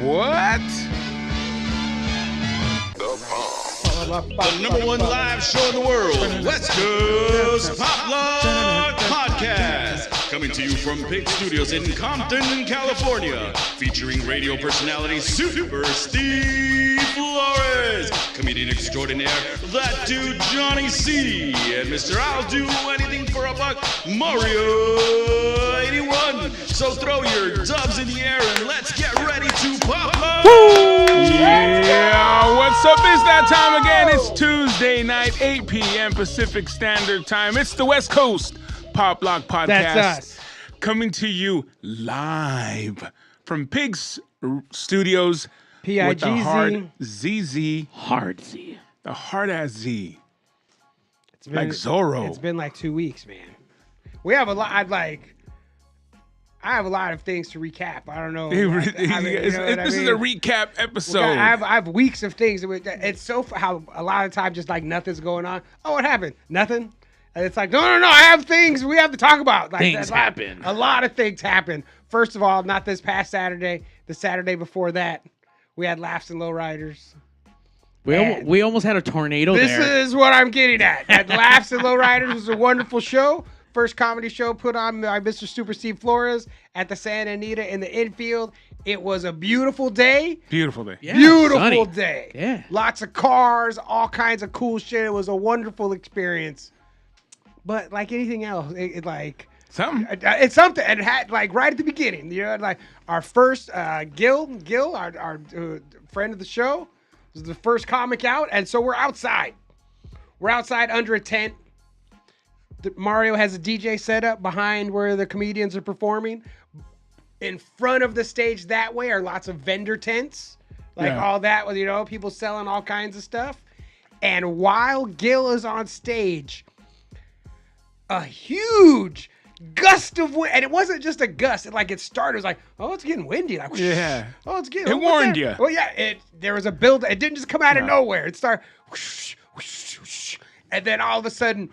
What? The number one live show in the world, West Coast Pop Lock Podcast. Coming to you from Pig Studios in Compton, California. Featuring radio personality Super Steve Flores, comedian extraordinaire, that dude Johnny C, and Mr. I'll Do Anything for a Buck, Mario 81. So throw your dubs in the air and let's get ready to pop up. Yeah, what's up? It's that time again. It's Tuesday night, 8 p.m. Pacific Standard Time. It's the West Coast Pop Lock Podcast. That's us. Coming to you live from Pigs Studios with the hard ZZ. Hard Z. The hard ass Z. It's been, like Zorro. It's been like 2 weeks, man. We have a lot. I have a lot of things to recap. I don't know. This is a recap episode. I have weeks of things. It's so how a lot of times just like nothing's going on. Oh, what happened? Nothing. And it's like, no. I have things we have to talk about. Like, things happen. A lot of things happen. First of all, not this past Saturday. The Saturday before that, we had Laughs and Lowriders. We almost had a tornado This there. is what I'm getting at. That Laughs and Lowriders was a wonderful show. First comedy show put on by Mr. Super Steve Flores at the Santa Anita in the infield. It was a beautiful day. Beautiful day. Yeah, Beautiful sunny. day. Yeah. Lots of cars, all kinds of cool shit. It was a wonderful experience. But like anything else, Something. it's something. And it had like right at the beginning, you know, like our first Gil, our friend of the show, was the first comic out, and so we're outside. We're outside under a tent. Mario has a DJ set up behind where the comedians are performing. In front of the stage that way are lots of vendor tents, all that, you know, people selling all kinds of stuff. And while Gil is on stage, a huge gust of wind, and it wasn't just a gust. It started. It was like, oh, it's getting windy. Like, Yeah. Oh, it's getting. It warned you. Well, yeah. There was a build. It didn't just come out of nowhere. It started, and then all of a sudden,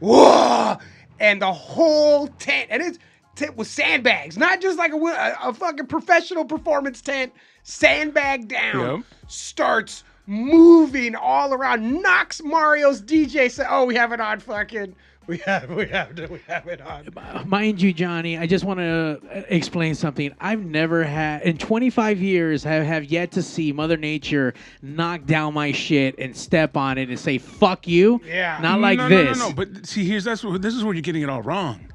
whoa! And the whole tent, and it's tent with sandbags, not just like a fucking professional performance tent. Sandbag down, starts moving all around, knocks Mario's DJ set. Oh, we have it on fucking. We have it on. Mind you, Johnny, I just want to explain something. I've never had, in 25 years, I have yet to see Mother Nature knock down my shit and step on it and say, fuck you. Yeah. Not like this. No. But see, this is where you're getting it all wrong.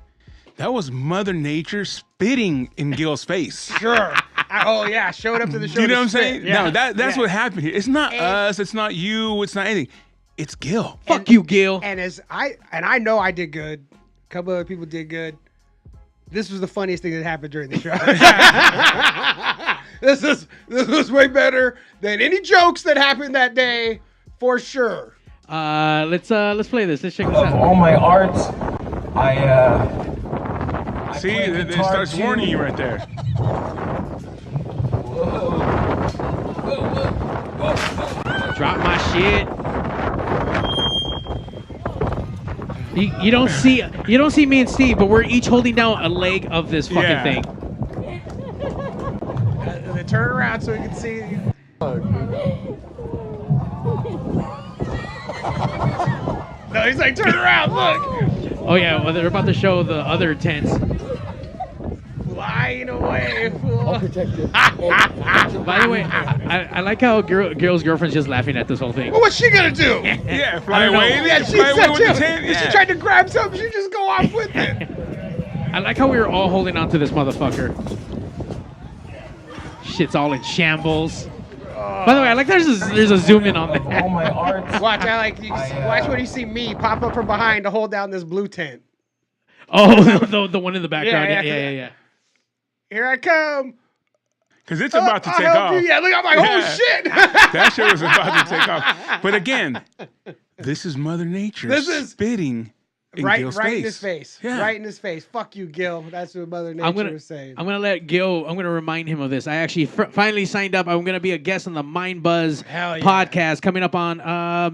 That was Mother Nature spitting in Gil's face. Sure. Showed up to the show. You know to what I'm spit. saying? Yeah. No, that's what happened here. It's not us. It's not you. It's not anything. It's Gil. Fuck you, Gil. And I know I did good. A couple other people did good. This was the funniest thing that happened during the show. This was way better than any jokes that happened that day, for sure. Let's play this. Let's check this Of out. all my art, I See, play it guitar starts too. warning you right there. Drop my shit. You don't see me and Steve, but we're each holding down a leg of this fucking thing. Then turn around so we can see. No, he's like, turn around, look. Oh yeah, well they're about to show the other tents. Flying away, fool. By the way, I like how girl's girlfriend's just laughing at this whole thing. Well, what's she gonna do? Yeah, fly away. Yeah, she Fly away said with too. the tent. If she Yeah. tried to grab something, she just go off with it. I like how we were all holding on to this motherfucker. Shit's all in shambles. By the way, I like there's a zoom in on Of all that. my art, Watch, watch when you see me pop up from behind to hold down this blue tent. Oh, the one in the background. Yeah. Here I come. Because it's about to I'll take help off. you. Yeah, look, I'm like, Yeah. oh shit. That shit was about to take off. But again, this is Mother Nature This is- spitting right Gil's in his face. Yeah. Right in his face. Fuck you, Gil. That's what Mother Nature was saying. I'm gonna let Gil. I'm gonna remind him of this. I actually finally signed up. I'm gonna be a guest on the Mind Buzz Hell yeah. podcast coming up on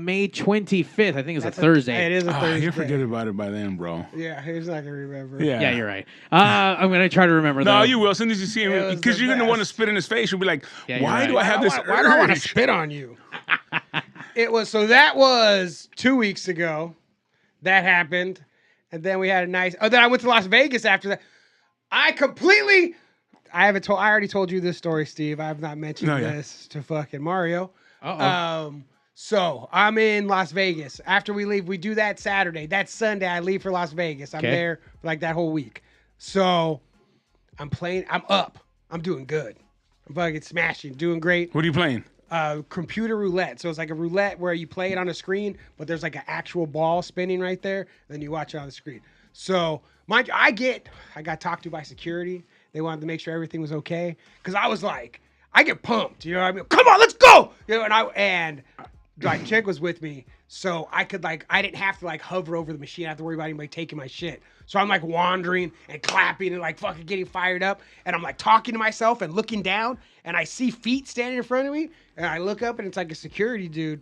May 25th. I think it's a Thursday. It is a Thursday. You forget about it by then, bro. Yeah, he's not gonna remember. Yeah. Yeah, you're right. I'm gonna try to remember that. No, you will. As soon as you see It him, was because the you're gonna want to best. spit in his face. You'll be like, Yeah, you're "Why right. do I have this Why do I want to urge?" spit on you? That was 2 weeks ago. That happened. And then we had a nice. Oh, then I went to Las Vegas after that. I already told you this story, Steve. I have not mentioned this to fucking Mario. So I'm in Las Vegas. After we leave, we do that Saturday. That Sunday, I leave for Las Vegas. I'm there for like that whole week. So I'm playing. I'm up. I'm doing good. I'm fucking smashing, doing great. What are you playing? Computer roulette. So it's like a roulette where you play it on a screen, but there's like an actual ball spinning right there. Then you watch it on the screen. So mind you, I got talked to by security. They wanted to make sure everything was okay. Cause I was like, I get pumped. You know what I mean? Come on, let's go. You know, and like chick was with me. So I didn't have to like hover over the machine. I didn't have to worry about anybody taking my shit. So I'm like wandering and clapping and like fucking getting fired up. And I'm like talking to myself and looking down and I see feet standing in front of me. And I look up and it's like a security dude.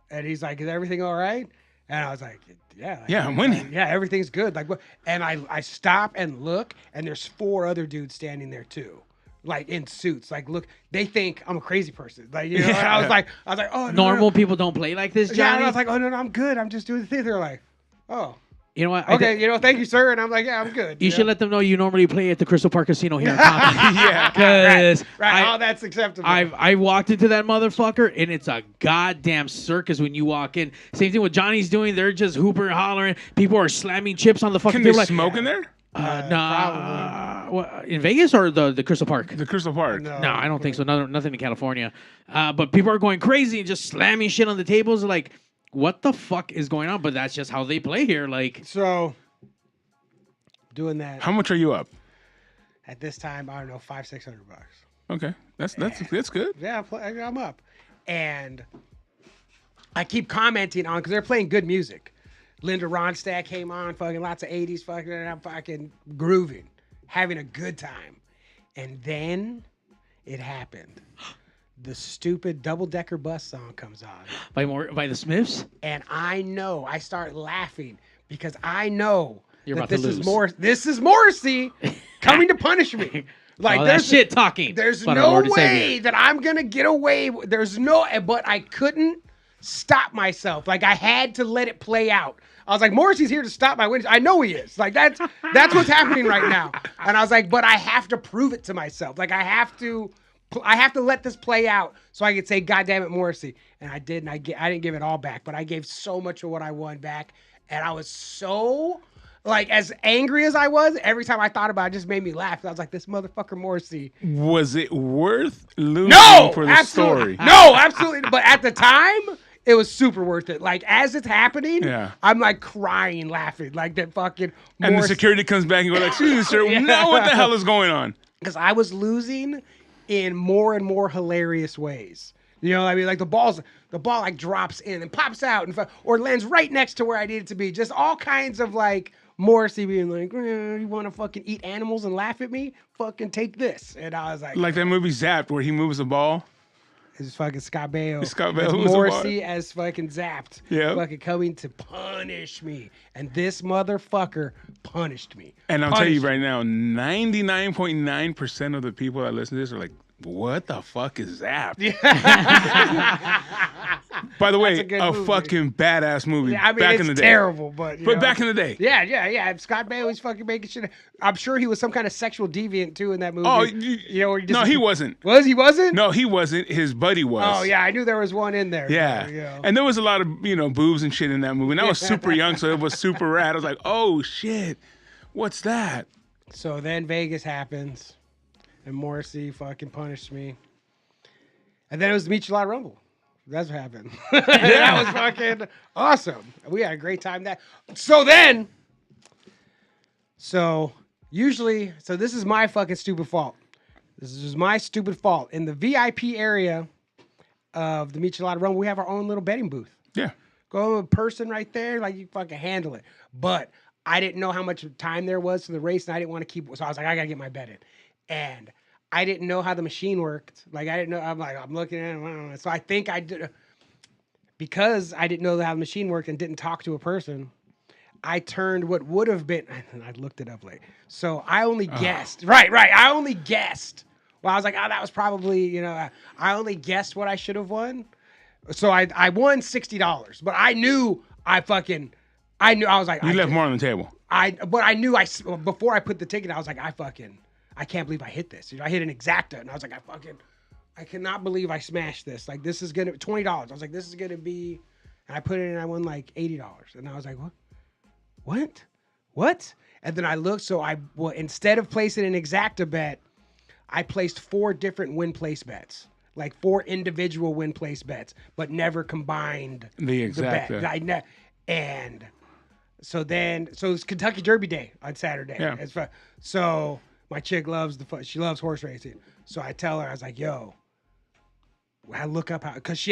And he's like, is everything all right? And I was like, yeah. Like, Yeah, I'm winning. Yeah, everything's good. Like, and I stop and look and there's 4 other dudes standing there too. Like in suits, like look, they think I'm a crazy person. Like, you know, and I was like, oh, no, Normal no. people don't play like this, Johnny. Yeah, and I was like, oh no, I'm good. I'm just doing the thing. They're like, oh, you know what? okay, thank you, sir. And I'm like, yeah, I'm good. You should let them know you normally play at the Crystal Park Casino here in Compton. Yeah. Because right. Oh, that's acceptable. I walked into that motherfucker and it's a goddamn circus when you walk in. Same thing what Johnny's doing. They're just hooping and hollering. People are slamming chips on the fucking Can they table. Like, smoke in there? in Vegas or the Crystal Park? The Crystal Park. No. No, I don't think so. Nothing in California. But people are going crazy and just slamming shit on the tables. Like, what the fuck is going on? But that's just how they play here. Like, So, doing that How much are you up? at this time, I don't know, $500-600. Okay, that's good. Yeah, I'm up, and I keep commenting on because they're playing good music. Linda Ronstadt came on, fucking lots of 80s, fucking, and I'm fucking grooving, having a good time, and then it happened. The stupid double-decker bus song comes on. by the Smiths? And I start laughing because I know You're that about to lose. This is Morrissey coming to punish me. Like All that shit talking. There's But our no Lord and way Savior. that I'm gonna get away. But I couldn't stop myself. Like I had to let it play out. I was like, Morrissey's here to stop my wins. I know he is. Like that's what's happening right now. And I was like, but I have to prove it to myself. Like I have to let this play out so I could say, God damn it, Morrissey. And I did, and I didn't give it all back, but I gave so much of what I won back. And I was so, like, as angry as I was, every time I thought about it, it just made me laugh. I was like, this motherfucker Morrissey. Was it worth losing No! for the Absolutely. story? No, absolutely. But at the time, it was super worth it. Like, as it's happening, Yeah. I'm, like, crying, laughing. Like, that fucking And the Morrissey. security comes back and goes like, excuse me, sir, now what the hell is going on? Because I was losing in more and more hilarious ways. You know what I mean? Like the ball like drops in and pops out or lands right next to where I need it to be. Just all kinds of like Morrissey being like, you want to fucking eat animals and laugh at me? Fucking take this. And I was like, Like that movie Zapped where he moves the ball. it's fucking Scott Baio. Scott Baio It's was the Morrissey as fucking zapped. Yeah. Fucking coming to punish me. And this motherfucker punished me. And I'll tell you Punished me. right now, 99.9% of the people that listen to this are like, what the fuck is Zapped? By the way, a good a movie. fucking badass movie Yeah, I mean, back it's in the day. terrible, but you know. Back in the day. Yeah. Scott Baio's fucking making shit. I'm sure he was some kind of sexual deviant too in that movie. Oh, where he just, no, he wasn't. He wasn't? No, he wasn't. His buddy was. Oh yeah, I knew there was one in there. Yeah. You know. And there was a lot of, boobs and shit in that movie. And I was super young, so it was super rad. I was like, oh shit, what's that? So then Vegas happens, and Morrissey fucking punished me. And then it was the Michelada Rumble. That's what happened. That was fucking awesome. We had a great time. So usually, this is my fucking stupid fault. This is my stupid fault. In the VIP area of the Michelada Rumble, we have our own little betting booth. Yeah. Go a person right there, like you fucking handle it. But I didn't know how much time there was to the race, and I didn't want to keep. So I was like, I gotta get my bet in, and I didn't know how the machine worked. Like I didn't know. I'm looking at it. So I think I did because I didn't know how the machine worked and didn't talk to a person. I turned what would have been. I looked it up late, so I only guessed. Right. I only guessed. Well, I was like, oh, that was probably I only guessed what I should have won. So I won $60, but I knew I was like You left more on the table. But I knew before I put the ticket, I was like, I can't believe I hit this. I hit an exacta, and I was like, I cannot believe I smashed this. Like this is gonna $20. I was like, this is gonna be, and I put it in, and I won like $80, and I was like, what? And then I looked, so instead of placing an exacta bet, I placed 4 different win place bets. Like 4 individual win place bets, but never combined the exacta. Bet. And so it's Kentucky Derby Day on Saturday. Yeah. It's fun. So my chick loves she loves horse racing. So I tell her, I was like, yo, I look up how, because she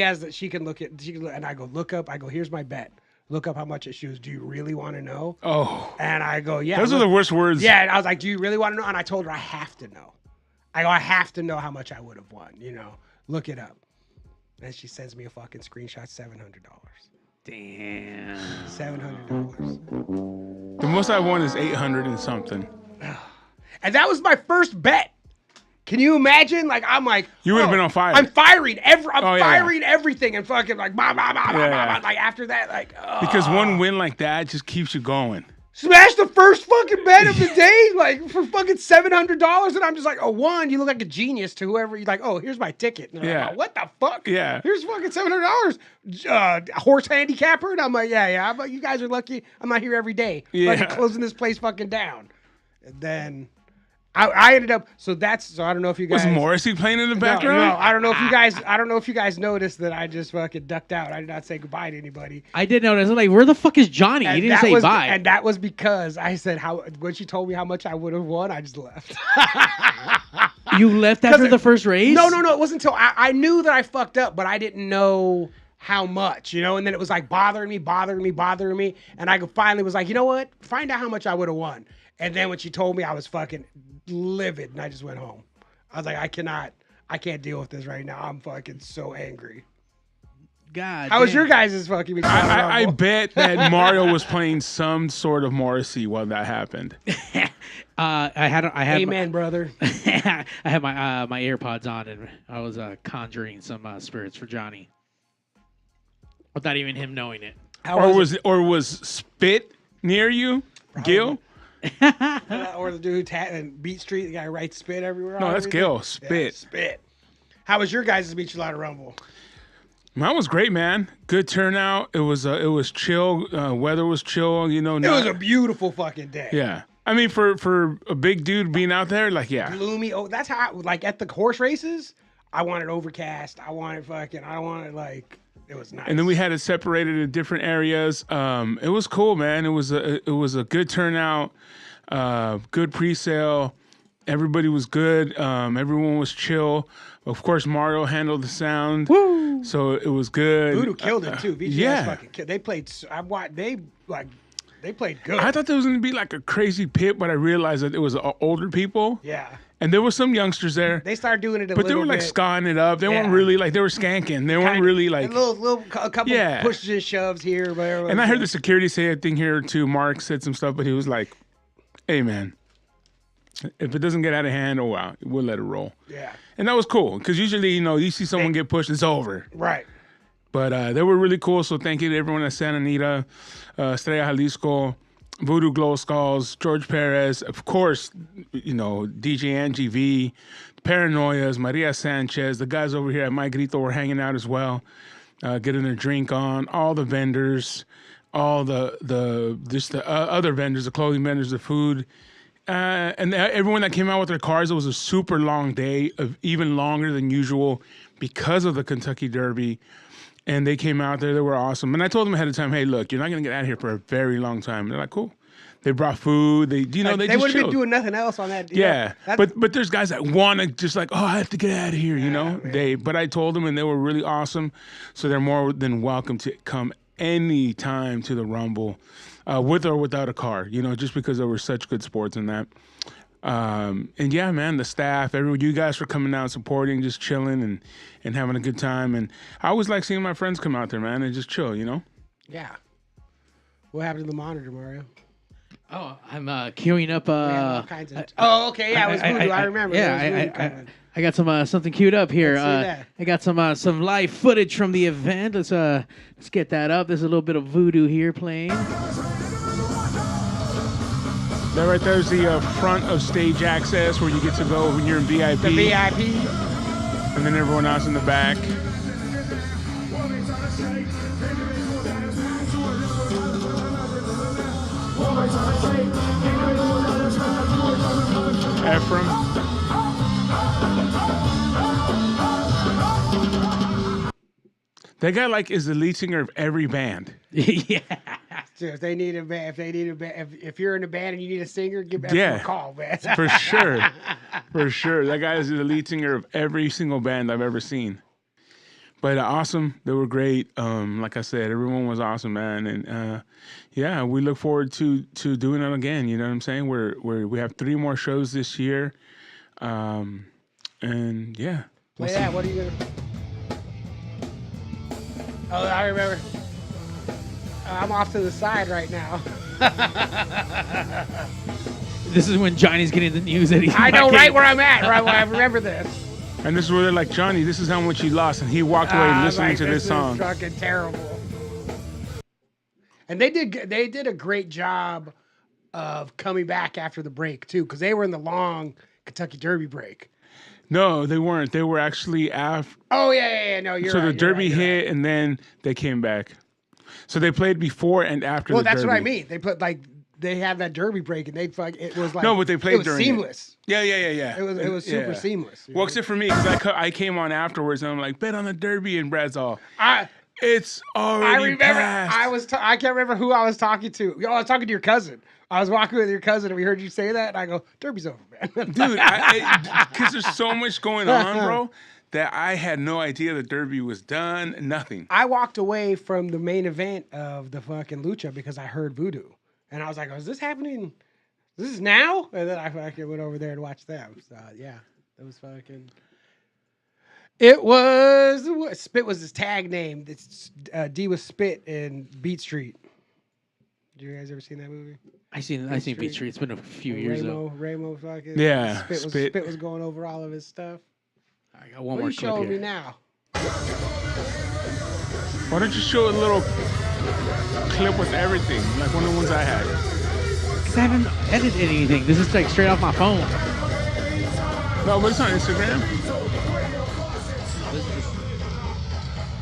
can look, and I go, look up, here's my bet. Look up how much it shoes. Do you really want to know? Oh. And I go, yeah. Those are the worst words. Yeah. And I was like, do you really want to know? And I told her I have to know. I have to know how much I would have won, Look it up. And she sends me a fucking screenshot, $700. Damn. $700. The most I won is 800 and something. And that was my first bet. Can you imagine? Like, I'm like, you would have been on fire. I'm firing everything and fucking like, bah, bah, bah, bah, bah. Like after that, like, because one win like that just keeps you going. Smash the first fucking bet of the day, like for fucking $700, and I'm just like, oh, one, you look like a genius to whoever. You're like, oh, here's my ticket. And Yeah. like, what the fuck? Yeah. Here's fucking $700. Horse handicapper, and I'm like, yeah. I'm like, you guys are lucky. I'm not here every day. Yeah. Fucking closing this place fucking down. And then I ended up. So I don't know if you guys Was Morrissey playing in the background? No, I don't know if you guys noticed that I just fucking ducked out. I did not say goodbye to anybody. I did notice. I'm like, where the fuck is Johnny? He didn't say bye. And that was because I said when she told me how much I would have won, I just left. You left after the first race? No. It wasn't until I knew that I fucked up, but I didn't know how much, And then it was like bothering me. And I finally was like, you know what? Find out how much I would have won. And then when she told me, I was fucking livid, and I just went home. I was like, I can't deal with this right now. I'm fucking so angry. God. How was your guys' fucking? I bet that Mario was playing some sort of Morrissey while that happened. I had. Amen, brother. I had my AirPods on, and I was conjuring some spirits for Johnny, without even him knowing it. Or was spit near you, Probably. Gil? Or the dude in Beat Street, the guy who writes spit everywhere. No, that's Gil. Spit. Yeah, spit. How was your guys' Michelada Rumble? Mine was great, man. Good turnout. It was chill. Weather was chill. It was a beautiful fucking day. Yeah. I mean, for a big dude being out there, like, yeah. Gloomy. Oh, that's how. Like at the horse races, I wanted overcast. I wanted like. It was nice. And then we had it separated in different areas. It was cool, man. It was a good turnout, good pre-sale. Everybody was good. Everyone was chill. Of course, Mario handled the sound. Woo! So it was good. Voodoo killed it too. VGS yeah. fucking killed. They played. They played good. I thought there was going to be like a crazy pit, but I realized that it was older people. Yeah. And there were some youngsters there. They started doing it but they were like skying it up. They weren't really like, they were skanking. They weren't really like. A couple pushes and shoves here. Whatever. And I heard the security say a thing here too. Mark said some stuff, but he was like, hey, man, if it doesn't get out of hand, oh, wow, we'll let it roll. Yeah. And that was cool because usually, you see someone get pushed, it's over. Right. But they were really cool. So thank you to everyone at Santa Anita, Estrella Jalisco, Voodoo Glow Skulls, George Perez, of course, DJ Angie V, Paranoias, Maria Sanchez, the guys over here at My Grito were hanging out as well, getting their drink on, all the vendors, all the other vendors, the clothing vendors, the food, and everyone that came out with their cars. It was a super long day, even longer than usual because of the Kentucky Derby. And they came out there. They were awesome. And I told them ahead of time, hey, look, you're not going to get out of here for a very long time. And they're like, cool. They brought food. They they just would have been chilled. doing nothing else on that. Yeah. But there's guys that want to just like, oh, I have to get out of here, But I told them, and they were really awesome. So they're more than welcome to come any time to the Rumble, with or without a car. You know, just because there were such good sports in that. And yeah, man, the staff, everyone, you guys for coming out, supporting, just chilling and having a good time. And I always like seeing my friends come out there, man, and just chill. You know. Yeah. What happened to the monitor, Mario? Oh, I'm queuing up. All kinds of. Oh, okay. Yeah, it was Voodoo. I remember. Yeah, I got some something queued up here. Let's see that. I got some live footage from the event. Let's get that up. There's a little bit of Voodoo here playing. That right there is the front of stage access where you get to go when you're in VIP. The VIP. And then everyone else in the back. Ephraim. That guy like is the lead singer of every band. Yeah. So if they need a band, if you're in a band and you need a singer, give Ephraim a call, man. For sure. For sure. That guy is the lead singer of every single band I've ever seen. But awesome. They were great. Like I said, everyone was awesome, man. And yeah, we look forward to doing it again. You know what I'm saying? We have 3 more shows this year. And yeah. Play that. What are you gonna? Oh, I remember. I'm off to the side right now. This is when Johnny's getting the news that he's. I know right where I'm at. Right, I remember this. And this is where they're like, Johnny, this is how much you lost. And he walked away listening to this song. This is fucking terrible. And they did a great job of coming back after the break, too, because they were in the long Kentucky Derby break. No, they weren't. They were actually after. Oh, yeah. No, you're right. So the Derby right. hit, and then they came back. So they played before and after the Derby. Well, that's what I mean. They put, like, they had that Derby break, and it was like. No, but they played it was during seamless. Yeah. It was super seamless. Well, except for me, because I came on afterwards, and I'm like, bet on the Derby, and Brad's all, it's already passed. I can't remember who I was talking to. I was talking to your cousin. I was walking with your cousin, and we heard you say that, and I go, Derby's over, man. Dude, because there's so much going on, bro, that I had no idea the Derby was done. Nothing. I walked away from the main event of the fucking Lucha because I heard Voodoo. And I was like, oh, is this happening? This is now? And then I fucking went over there and watched them. So, yeah, that was fucking... It was... Spit was his tag name. D was Spit in Beat Street. Did you guys ever seen that movie? I seen Beat Street. It's been a few years ago. Ramo fucking... Yeah, Spit was going over all of his stuff. I got one what more are you clip showing here. me now? Why don't you show a little clip with everything, like one of the ones I had? Because I haven't edited anything. This is like straight off my phone. No, but it's on Instagram.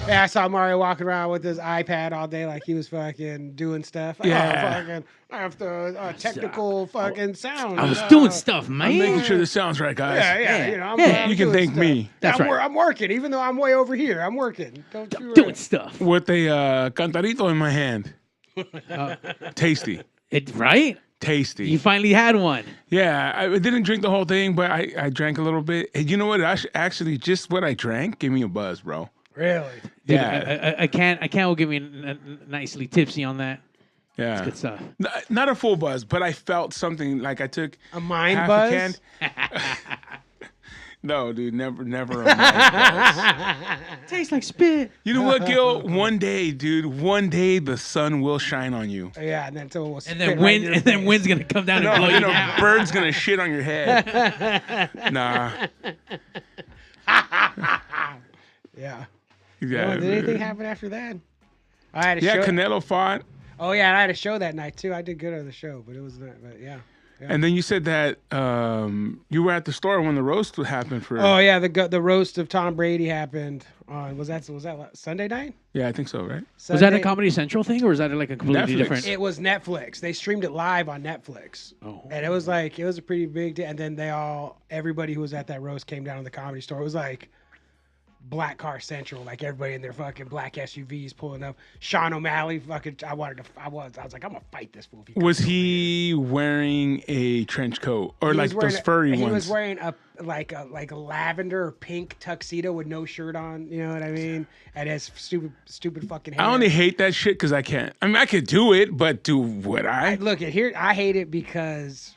Yeah, I saw Mario walking around with his iPad all day like he was fucking doing stuff. Yeah. I have to technical fucking sound. I was doing stuff, man. I'm making sure this sounds right, guys. Yeah. You know, I'm You can doing thank stuff. me. That's right. I'm working, even though I'm way over here. I'm working. Don't you Doing stuff. With a cantarito in my hand. Tasty. Right? Tasty. You finally had one. Yeah, I didn't drink the whole thing, but I drank a little bit. And you know what? Actually, just what I drank gave me a buzz, bro. Really? Dude, Yeah. I can't will give me nicely tipsy on that. Yeah. That's good stuff. Not a full buzz, but I felt something like I took A mind half buzz? a can. No, dude, never a mind buzz. Tastes like spit. You know what, Gil? One day, the sun will shine on you. Yeah, and then someone will And then spit wind, right in and your then face. wind's gonna come down and blow No, you you know, down. bird's gonna shit on your head. Nah. Yeah. Yeah. Did anything happen after that? I had a Yeah, show. Canelo fought. Oh yeah, and I had a show that night too. I did good on the show, but it was not. But yeah. And then you said that you were at the store when the roast happened for. Oh yeah, the roast of Tom Brady happened on was that Sunday night? Yeah, I think so, right? Was that a Sunday- Comedy Central thing, or was that like a completely Netflix. different? It was Netflix. They streamed it live on Netflix. Oh. And it was a pretty big deal. And then everybody who was at that roast came down to the Comedy Store. It was like Black Car Central, like everybody in their fucking black SUVs pulling up. Sean O'Malley, fucking, I was like, I'm gonna fight this fool. If he Was comes over here. he wearing a trench coat or He like was wearing those furry He ones? was wearing a lavender or pink tuxedo with no shirt on. You know what I mean? And his stupid fucking hair. I only hate that shit because I can't. I mean, I could do it, but would I? Look at here. I hate it because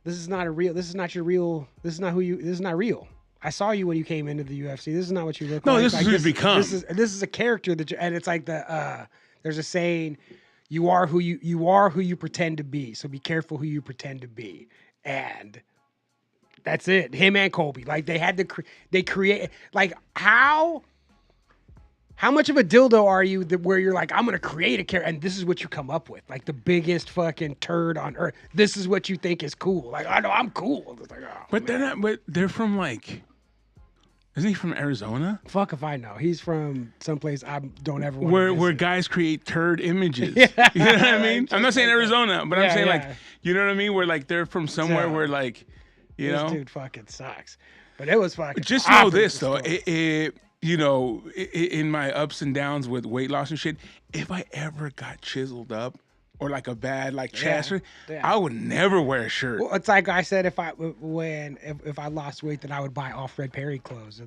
this is not a real. This is not your real. This is not who you. This is not real. I saw you when you came into the UFC. This is not what you look No, like. this is who you've become. This is a character that you. And it's like there's a saying, you are who you pretend to be. So be careful who you pretend to be. And that's it. Him and Colby, like they had to. They create like how much of a dildo are you that where you're like, I'm gonna create a character, and this is what you come up with, like the biggest fucking turd on earth. This is what you think is cool. Like I know I'm cool. It's like, oh, But they're not. But they're from like. Isn't he from Arizona? fuck if I know. He's from someplace I don't ever want to Where guys create turd images. You know what I mean? I'm not saying Arizona, but I'm Yeah, saying yeah. like, you know what I mean? Where like they're from somewhere Yeah. where like, you This know. dude fucking sucks. But it was fucking. Just know opposite this though, story. you know, in my ups and downs with weight loss and shit, if I ever got chiseled up or like a bad like chest, yeah. I would never wear a shirt. Well, it's like I said, if I lost weight, then I would buy off Red Perry clothes,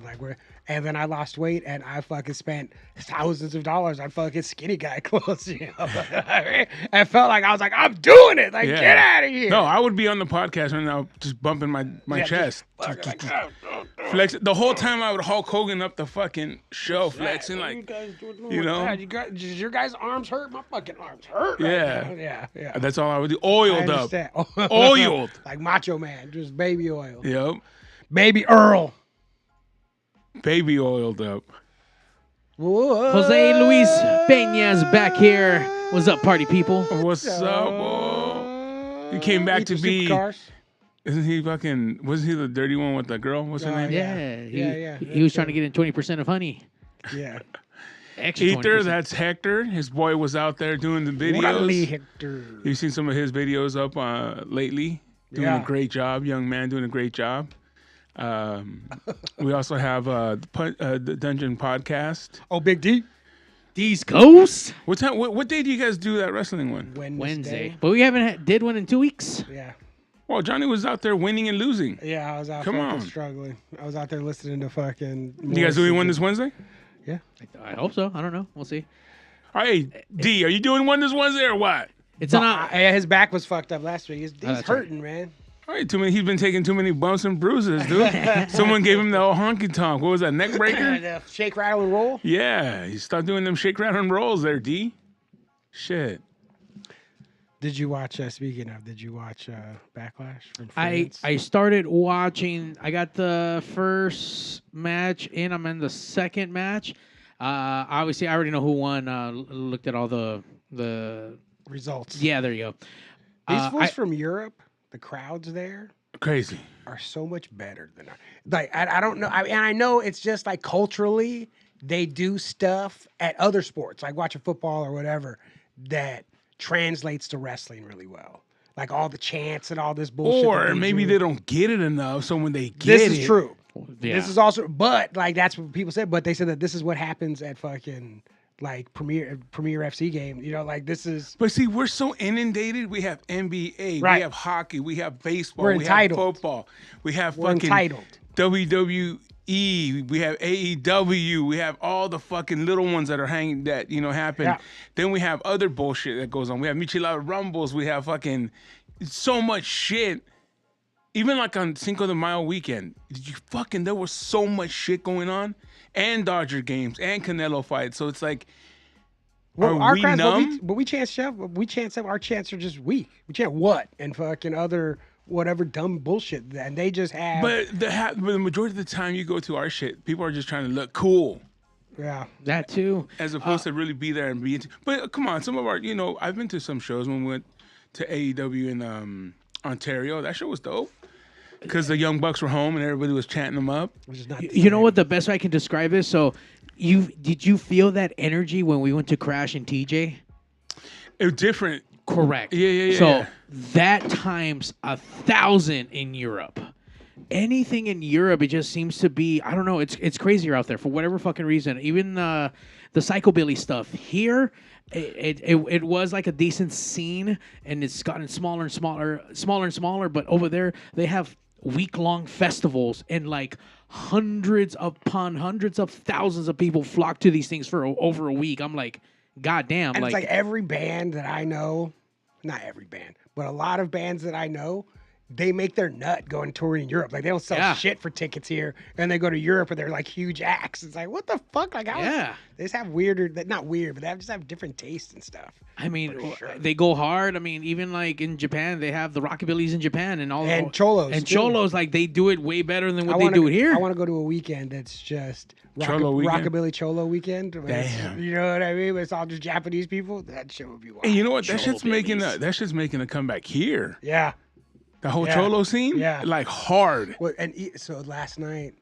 and then I lost weight, and I fucking spent thousands of dollars on fucking skinny guy clothes. You know, I felt like I was like, I'm doing it. Like, Yeah. get out of here. No, I would be on the podcast right now, just bumping my Yeah, just chest. fucking like, oh, Flex the whole time I would Hulk Hogan up the fucking show, flexing you like, guys doing you know? does your guys' arms hurt? My fucking arms hurt. Right Yeah. now. Yeah. that's all I would do. I Oiled up. understand. Oiled. Like Macho Man, just baby oil. Yep. Baby Earl. Baby oiled up. Whoa. Jose Luis Peña's back here. What's up, party people? What's up? Whoa? He came back Eat to the be. supercars. Isn't he fucking? Wasn't he the dirty one with the girl? What's her Oh, name? yeah. Yeah, he was trying to get in 20% of honey. Yeah. Extra Ether, 20%. that's Hector. His boy was out there doing the Orale videos. Hector. You've seen some of his videos up lately. Doing Yeah. a great job, young man. Doing a great job. We also have the Dungeon Podcast. Oh, Big D. These ghosts. What time? What day do you guys do that wrestling one? Wednesday. But we haven't did one in 2 weeks. Yeah. Well, Johnny was out there winning and losing. Yeah, I was out Come fucking on. struggling. I was out there listening to fucking. You guys doing one this Wednesday? Yeah. I hope so. I don't know. We'll see. All right, D, are you doing one this Wednesday or what? It's an His back was fucked up last week. He's that's hurting, man. All right, he's been taking too many bumps and bruises, dude. Someone gave him the old honky tonk. What was that, neck breaker? The shake, rattle, and roll. Yeah, he stopped doing them shake, rattle, and rolls there, D. Shit. Did you watch? Speaking of, did you watch Backlash from I France? started watching. I got the first match in. I'm in the second match. Obviously, I already know who won. Looked at all the results. Yeah, there you go. These fools I- from Europe, the crowds there Crazy. are so much better than our. Like I don't know. And I know it's just like culturally they do stuff at other sports, like watching football or whatever, that translates to wrestling really well. Like all the chants and all this bullshit. Or that maybe do. they don't get it enough, so when they get This it. is true. Yeah. This is also, but like that's what people said. But they said that this is what happens at fucking like Premier FC game. You know, like this is. But see, we're so inundated. We have NBA, Right. we have hockey, we have baseball, We're we entitled. have football, we have We're fucking entitled. WWE, we have AEW, we have all the fucking little ones that are hanging that happen. Yeah. Then we have other bullshit that goes on. We have Michelada Rumbles. We have fucking so much shit. Even like on Cinco de Mayo weekend, there was so much shit going on, and Dodger games and Canelo fights. So it's like, Well, are our we crowds, numb? but we chant stuff. We chant stuff. Our chants are just weak. We chant what and fucking other whatever dumb bullshit, and they just have. But the majority of the time you go to our shit, people are just trying to look cool yeah, that too. as opposed to really be there and be into. But come on, some of our, I've been to some shows when we went to AEW in Ontario. That show was dope because the Young Bucks were home and everybody was chanting them up. which is not. the You know same. what? The best way I can describe this. So, did you feel that energy when we went to Crash and TJ? It was different. Correct. Yeah. So yeah. that times 1,000 in Europe. anything in Europe, it just seems to be, I don't know, it's crazier out there for whatever fucking reason. Even the psychobilly stuff here, it was like a decent scene, and it's gotten smaller and smaller. But over there, they have week-long festivals, and like hundreds upon hundreds of thousands of people flock to these things for over a week. I'm like, God damn. And it's like every band that I know, not every band, but a lot of bands that I know, they make their nut going touring in Europe. Like they don't sell shit for tickets here, and they go to Europe and they're like huge acts. It's like, what the fuck? Like, they just have not weird, but they just have different tastes and stuff. I mean, they go hard. I mean, even like in Japan, they have the rockabillys in Japan and all and cholos. And cholos, like they do it way better than what they do it here. I want to go to a weekend that's just rockabilly cholo weekend. Damn. You know what I mean? It's all just Japanese people. That shit would be wild. And you know what? That shit's making a comeback here. Yeah. The whole cholo scene, like hard. Well, so last night,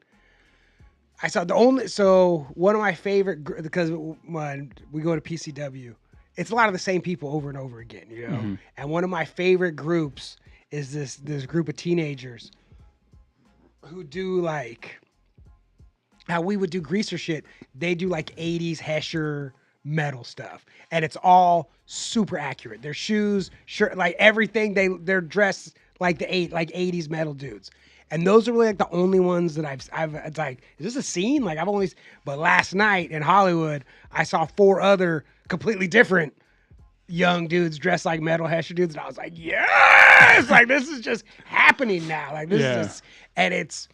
I saw one of my favorite, because when we go to PCW, it's a lot of the same people over and over again, you know. Mm-hmm. And one of my favorite groups is this group of teenagers who do like how we would do greaser shit. They do like 80s Hesher metal stuff, and it's all super accurate. Their shoes, shirt, like everything. They're dressed like the 80s metal dudes. And those are really like the only ones that I've it's like, is this a scene? Like but last night in Hollywood, I saw 4 other completely different young dudes dressed like metal Hesher dudes. And I was like, yes! Like this is just happening now. Like this is just, and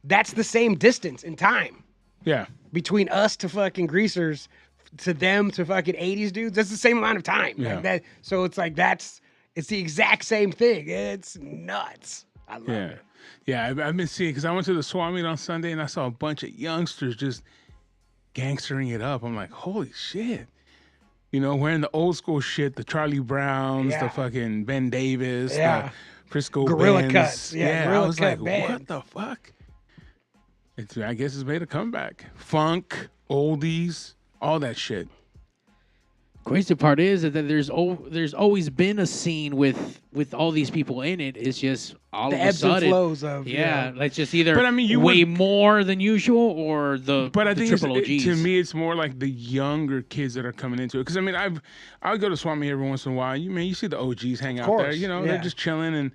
that's the same distance in time. Yeah. Between us to fucking greasers to them to fucking 80s dudes. That's the same amount of time. Yeah. Like that, so it's like it's the exact same thing. It's nuts. I love it. Yeah, I've been seeing, because I went to the swap meet on Sunday and I saw a bunch of youngsters just gangstering it up. I'm like, holy shit. You know, wearing the old school shit, the Charlie Browns, the fucking Ben Davis, the Frisco Gorilla Bends. Cuts. Yeah, I was Gorilla like, Cut band. what the fuck? I guess it's made a comeback. Funk, oldies, all that shit. Crazy part is that there's always been a scene with all these people in it. It's just all the of a ebbs sudden, and flows of like just either But I mean, way more than usual or But I think triple OGs. to me, it's more like the younger kids that are coming into it. Because I mean, I go to swap meet every once in a while. You see the OGs hang out there. You know, they're just chilling and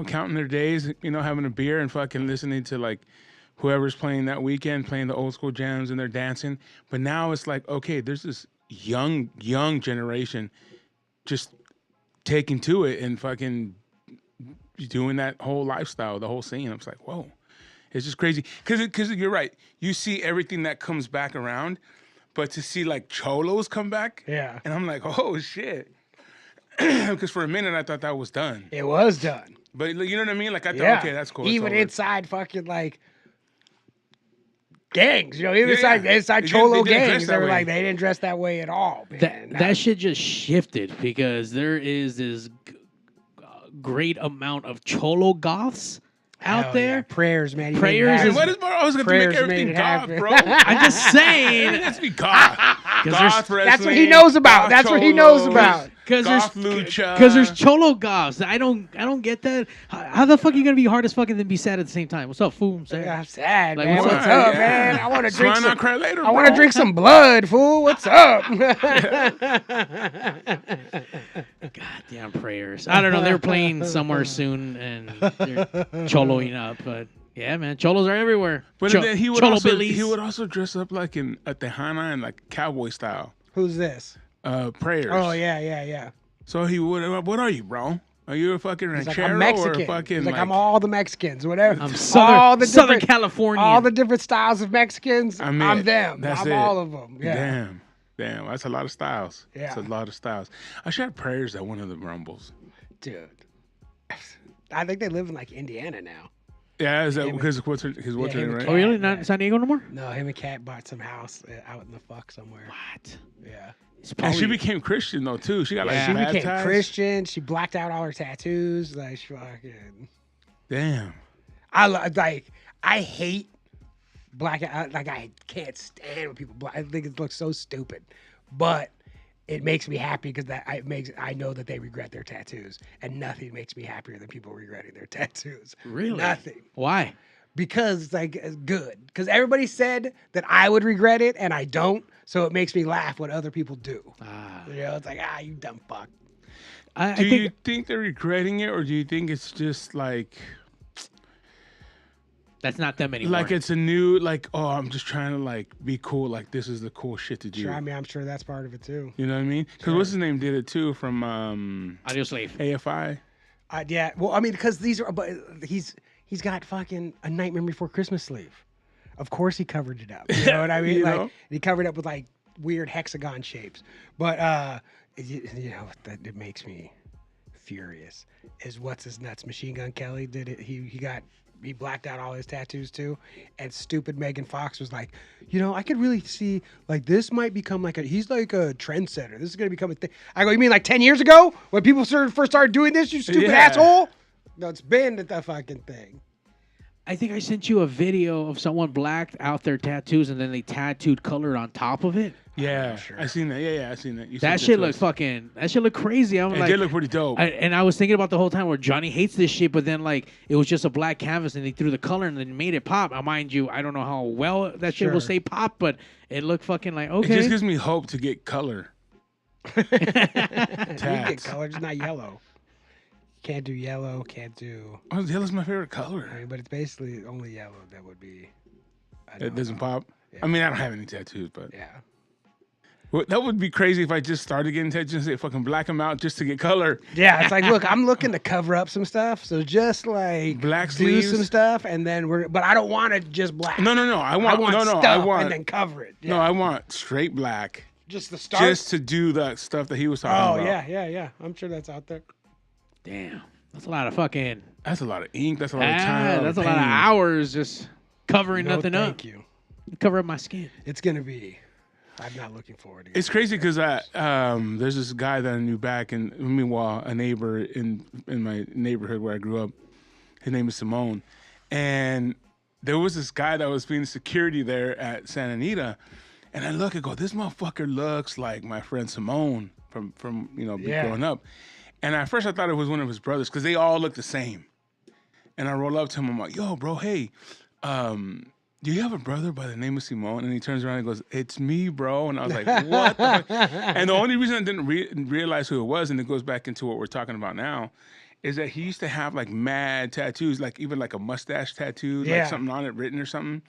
counting their days. You know, having a beer and fucking listening to like whoever's playing that weekend, playing the old school jams, and they're dancing. But now it's like, okay, there's this young generation just taking to it and fucking doing that whole lifestyle, the whole scene. I'm just like, whoa, it's just crazy. Because you're right. You see everything that comes back around, but to see like cholos come back, and I'm like, oh shit. Because for a minute I thought that was done. It was done. But you know what I mean? Like I thought, okay, that's cool. Even inside fucking like gangs, you know, even inside cholo gangs, they were like, they didn't dress that way at all. Man. That shit just shifted because there is this great amount of cholo goths out there. Yeah. Prayers, man. Prayers is what is more? I was going to make everything goth, bro. I'm just saying. It has to be goth. Goth wrestling. That's what he knows about. That's what he knows about. Goth lucha. Because there's cholo goths. I don't get that. How the fuck are you gonna be hard as fuck and then be sad at the same time? What's up, fool? I'm sad. I'm sad, Like, man. what's What's up? up, man? I want to drink some. Cry later, I want to drink some blood, fool. What's up? Goddamn prayers. I don't know. They're playing somewhere soon and they're choloing up, but. Yeah, man, cholos are everywhere. But then he would also dress up like in a Tejana and like cowboy style. Who's this? Prayers. Oh yeah. So he would. What are you, bro? Are you a fucking ranchero I'm Mexican. or fucking He's like I'm all the Mexicans, whatever. I'm Southern California. All the different styles of Mexicans. I'm them. I'm all of them. Yeah. Damn. That's a lot of styles. Yeah. That's a lot of styles. I should have prayers at one of the Rumbles. Dude. I think they live in like Indiana now. Yeah, is that because what's her name, right? Oh, really? Not in San Diego no more? No, him and Kat bought some house out in the fuck somewhere. What? Yeah. And she became Christian though too. She got like she bad became ties. Christian. She blacked out all her tattoos. Like she fucking. Damn. I hate black. Like I can't stand when people black. I think it looks so stupid. But it makes me happy because I know that they regret their tattoos, and nothing makes me happier than people regretting their tattoos. Really? Nothing. Why? Because it's like it's good. Because everybody said that I would regret it, and I don't. So it makes me laugh when other people do. You know, it's like you dumb fuck. I Do think you think they're regretting it, or do you think it's just like that's not them anymore. like it's a new like, oh, I'm just trying to like be cool, like this is the cool shit to do. Sure, I mean, I'm sure that's part of it too. You know what I mean? Because what's his name did it too from Audio Slave. AFI. Yeah. Well, I mean, because these are, but he's got fucking A Nightmare Before Christmas sleeve. Of course, he covered it up. You know what I mean? You like know? he covered it up with like weird hexagon shapes. But you know, that it makes me furious. Is what's his nuts? Machine Gun Kelly did it. He blacked out all his tattoos too, and stupid Megan Fox was like, you know, I could really see like this might become like he's like a trendsetter. This is gonna become a thing. I go, you mean like 10 years ago when people first started doing this? You stupid Yeah. asshole. No, it's been the fucking thing. I think I sent you a video of someone blacked out their tattoos and then they tattooed color on top of it. Yeah, sure. I seen that. Yeah, I seen that. You That sent it shit to looked us. fucking. That shit looked crazy. I'm It like, did look pretty dope. and I was thinking about the whole time where Johnny hates this shit, but then like it was just a black canvas and they threw the color and then made it pop. Now, mind you, I don't know how well that shit will Sure. say pop, but it looked fucking like It okay. just gives me hope to get color. You can get Tats. color, just not yellow. Can't do yellow. Can't do. Oh, yellow's my favorite color. I mean, but it's basically only yellow that would be. I It don't doesn't know. pop. I mean, I don't have any tattoos, but Yeah. well, that would be crazy if I just started getting tattoos and say fucking black them out just to get color. Yeah, it's like, look, I'm looking to cover up some stuff, so just like Black do sleeves. some stuff, and then but I don't want it just black. No. I want, I want no. stuff I want and then cover it. no. Yeah. I want straight black, just the start. just to do the stuff that he was talking about. yeah. I'm sure that's out there. Damn, that's a lot of fucking. That's a lot of ink. That's a lot of time. That's a lot of pain. hours just covering No, nothing thank up. you. Cover up my skin. It's gonna be. I'm not looking forward to it. It's crazy because there's this guy that I knew back, and meanwhile, a neighbor in my neighborhood where I grew up. His name is Simone, and there was this guy that was being security there at Santa Anita, and I look and go, this motherfucker looks like my friend Simone from Yeah. growing up, and at first I thought it was one of his brothers because they all look the same, and I roll up to him, I'm like, yo, bro, hey, do you have a brother by the name of Simone? And he turns around and goes, it's me, bro. And I was like, what the fuck? And the only reason I didn't realize who it was, and it goes back into what we're talking about now, is that he used to have like mad tattoos, like even like a mustache tattoo, Yeah. like something on it written or something,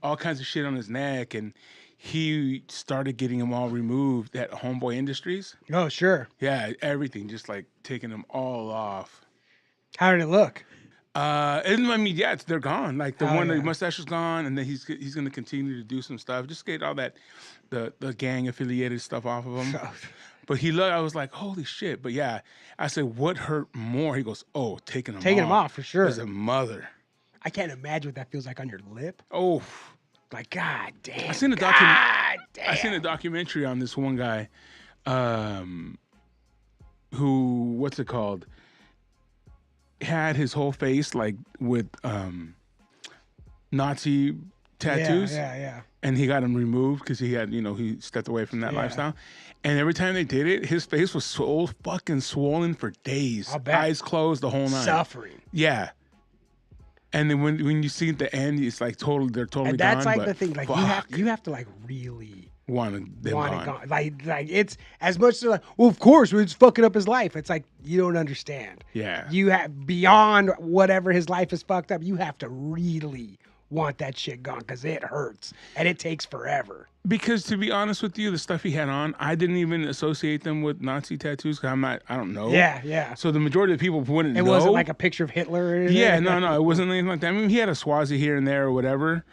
all kinds of shit on his neck. And he started getting them all removed at Homeboy Industries. Oh, sure. Yeah, everything, just like taking them all off. How did it look? And I mean, yeah, they're gone. Like the Oh, one, yeah. the mustache is gone, and then he's going to continue to do some stuff. Just get all that, the gang affiliated stuff off of him. But I was like, holy shit. But yeah, I said, what hurt more? He goes, oh, taking them Taking them off for sure. As a mother. I can't imagine what that feels like on your lip. Oh, Like, god damn. I seen a God damn. I seen a documentary on this one guy, who, what's it called? Had his whole face like with Nazi tattoos. Yeah. And he got them removed because he had, he stepped away from that Yeah. lifestyle. And every time they did it, his face was so fucking swollen for days. I'll bet. Eyes closed, the whole nine. Suffering. Yeah. And then when you see at the end, it's like they're totally And that's gone. like the but thing. Like fuck, you have to like really want them want gone. it gone. Like it's as much as like, well, of course, it's fucking up his life. It's like you don't understand. Yeah. You have beyond whatever his life is fucked up. You have to really want that shit gone because it hurts and it takes forever. Because to be honest with you, the stuff he had on, I didn't even associate them with Nazi tattoos because I don't know. Yeah. So the majority of people wouldn't It know. wasn't like a picture of Hitler or anything. Yeah, no, it wasn't anything like that. I mean, he had a Swazi here and there or whatever,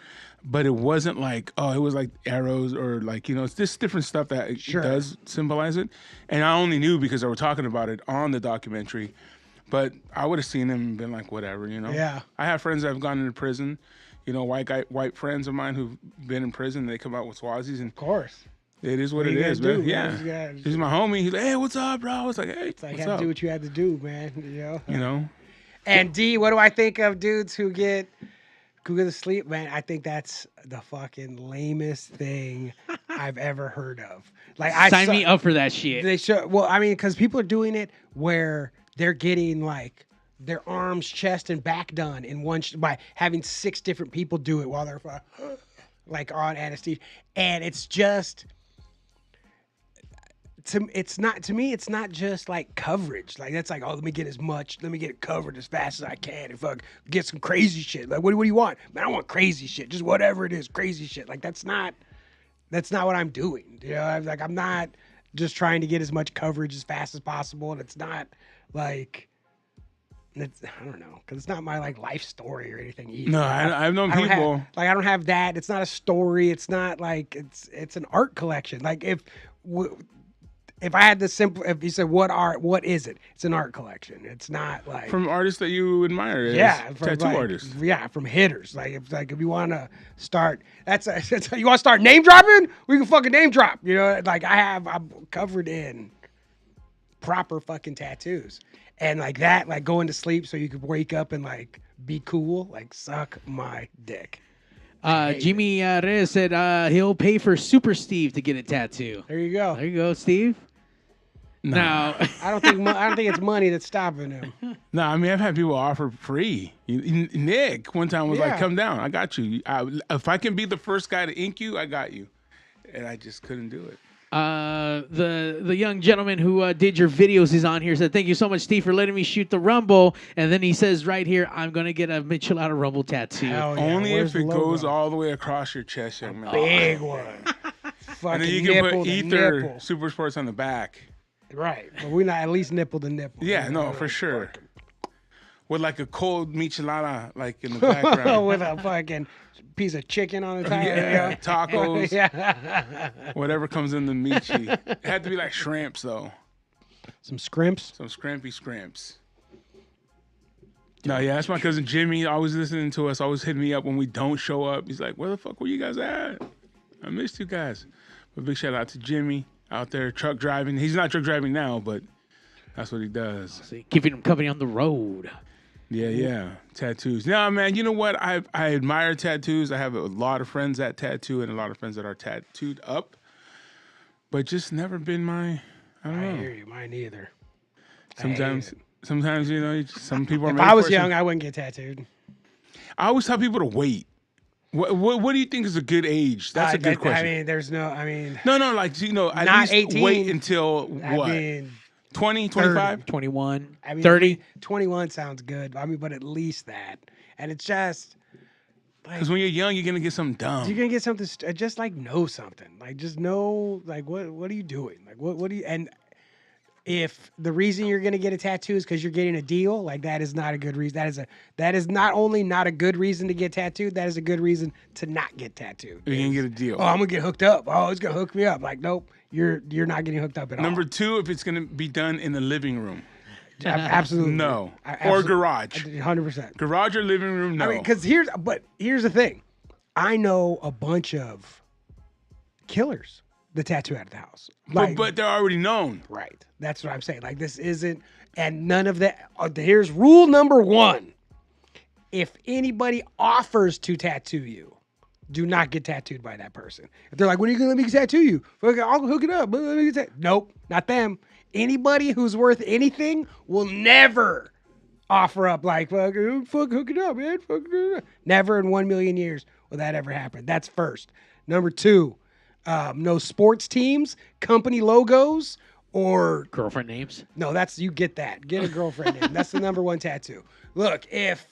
but it wasn't like, it was like arrows or like, it's just different stuff that it Sure. does symbolize it. And I only knew because they were talking about it on the documentary, but I would have seen him and been like, whatever, Yeah. I have friends that have gone into prison, white friends of mine who've been in prison. They come out with Swazis, and Of course. it is what What it are you is, gonna man. do, Yeah. man? You gotta- He's my homie. He's like, hey, what's up, bro? I was like, hey, It's like what's had to up? do what you had to do, man. You know? And D, what do I think of dudes who get to sleep, man? I think that's the fucking lamest thing I've ever heard of. Like I Sign saw, me up for that shit. They show. Well, I mean, because people are doing it where they're getting like their arms, chest, and back done in one by having 6 different people do it while they're like on anesthesia, and it's just. It's not just like coverage. Like that's like, oh, let me get it covered as fast as I can and fuck get some crazy shit. Like what do you want? Man, I want crazy shit. Just whatever it is, crazy shit. Like that's not what I'm doing. You know, I'm not just trying to get as much coverage as fast as possible. And it's not like I don't know, because it's not my like life story or anything either. No, I've known people. I don't have that. It's not a story. It's not like it's an art collection. Like if I had the simple, if you said what is it? It's an art collection. It's not like From artists that you admire as tattoo artists. Yeah, from hitters. If you want to start, you want to start name dropping, we can fucking name drop. You know, like I'm covered in proper fucking tattoos, and like that, like going to sleep so you could wake up and like be cool, like suck my dick. Jimmy Reyes said he'll pay for Super Steve to get a tattoo. There you go. There you go, Steve. No. Now, I don't think it's money that's stopping him. No, I mean, I've had people offer free. Nick one time was Yeah. like, come down. I got you. If I can be the first guy to ink you, I got you. And I just couldn't do it. the young gentleman who did your videos is on here. Said, thank you so much, Steve, for letting me shoot the Rumble. And then he says right here, I'm going to get a Michelada Rumble tattoo. Hell yeah. Only Where's if it the logo? goes all the way across your chest, young man. Big one. Fucking And then you can nipple put to Ether nipple. Super Sports on the back. Right. But we're not at least nipple to nipple. Yeah, You no, know, for like sure. fucking- With like a cold michelada, like in the background. With a fucking piece of chicken on the top. Yeah, tacos, Yeah. whatever comes in the michi. It had to be like shrimps, though. Some scrimps. Some scrampy scrimps. No, yeah, that's my cousin Jimmy. Always listening to us, always hitting me up when we don't show up. He's like, where the fuck were you guys at? I missed you guys. But big shout out to Jimmy out there truck driving. He's not truck driving now, but that's what he does. See, keeping him company on the road. Yeah. Tattoos. No, man, you know what? I admire tattoos. I have a lot of friends that tattoo and a lot of friends that are tattooed up. But just never been my, I don't I know. hear you. Mine either. Sometimes, you know, some people are If made I was for it, some- young, I wouldn't get tattooed. I always tell people to wait. What do you think is a good age? That's a good question. I mean, there's no, I mean, No, like, you know, at Not least 18. wait until I what? mean, 20, 25? 21, I mean, 30. 21 sounds good. I mean, but at least that. And it's just, like, Because when you're young, you're going to get something dumb. you're gonna get something. Just like know something. Like just know. Like what are you doing? Like what do you? And if the reason you're gonna get a tattoo is because you're getting a deal, like that is not a good reason. That is not only not a good reason to get tattooed. That is a good reason to not get tattooed. You're going to get a deal. Oh, I'm gonna get hooked up. Oh, it's gonna hook me up. Like nope, you're not getting hooked up at Number all. 2, if it's going to be done in the living room. Absolutely No. I- Or absolutely- garage. 100%. Garage or living room, no. I mean, because here's the thing. I know a bunch of killers that tattoo out of the house. Like, but they're already known. right. That's what I'm saying. Like this isn't, and none of that. Here's rule number 1. If anybody offers to tattoo you, do not get tattooed by that person. If they're like, when are you gonna let me tattoo you? Fuck it, I'll hook it up. But let me get nope, not them. Anybody who's worth anything will never offer up like fuck hook it up, man. Fuck it up. Never in 1 million years will that ever happen. That's first. Number 2, no sports teams, company logos, or Girlfriend names. no, that's you get that. Get a girlfriend name. That's the number 1 tattoo. Look, I've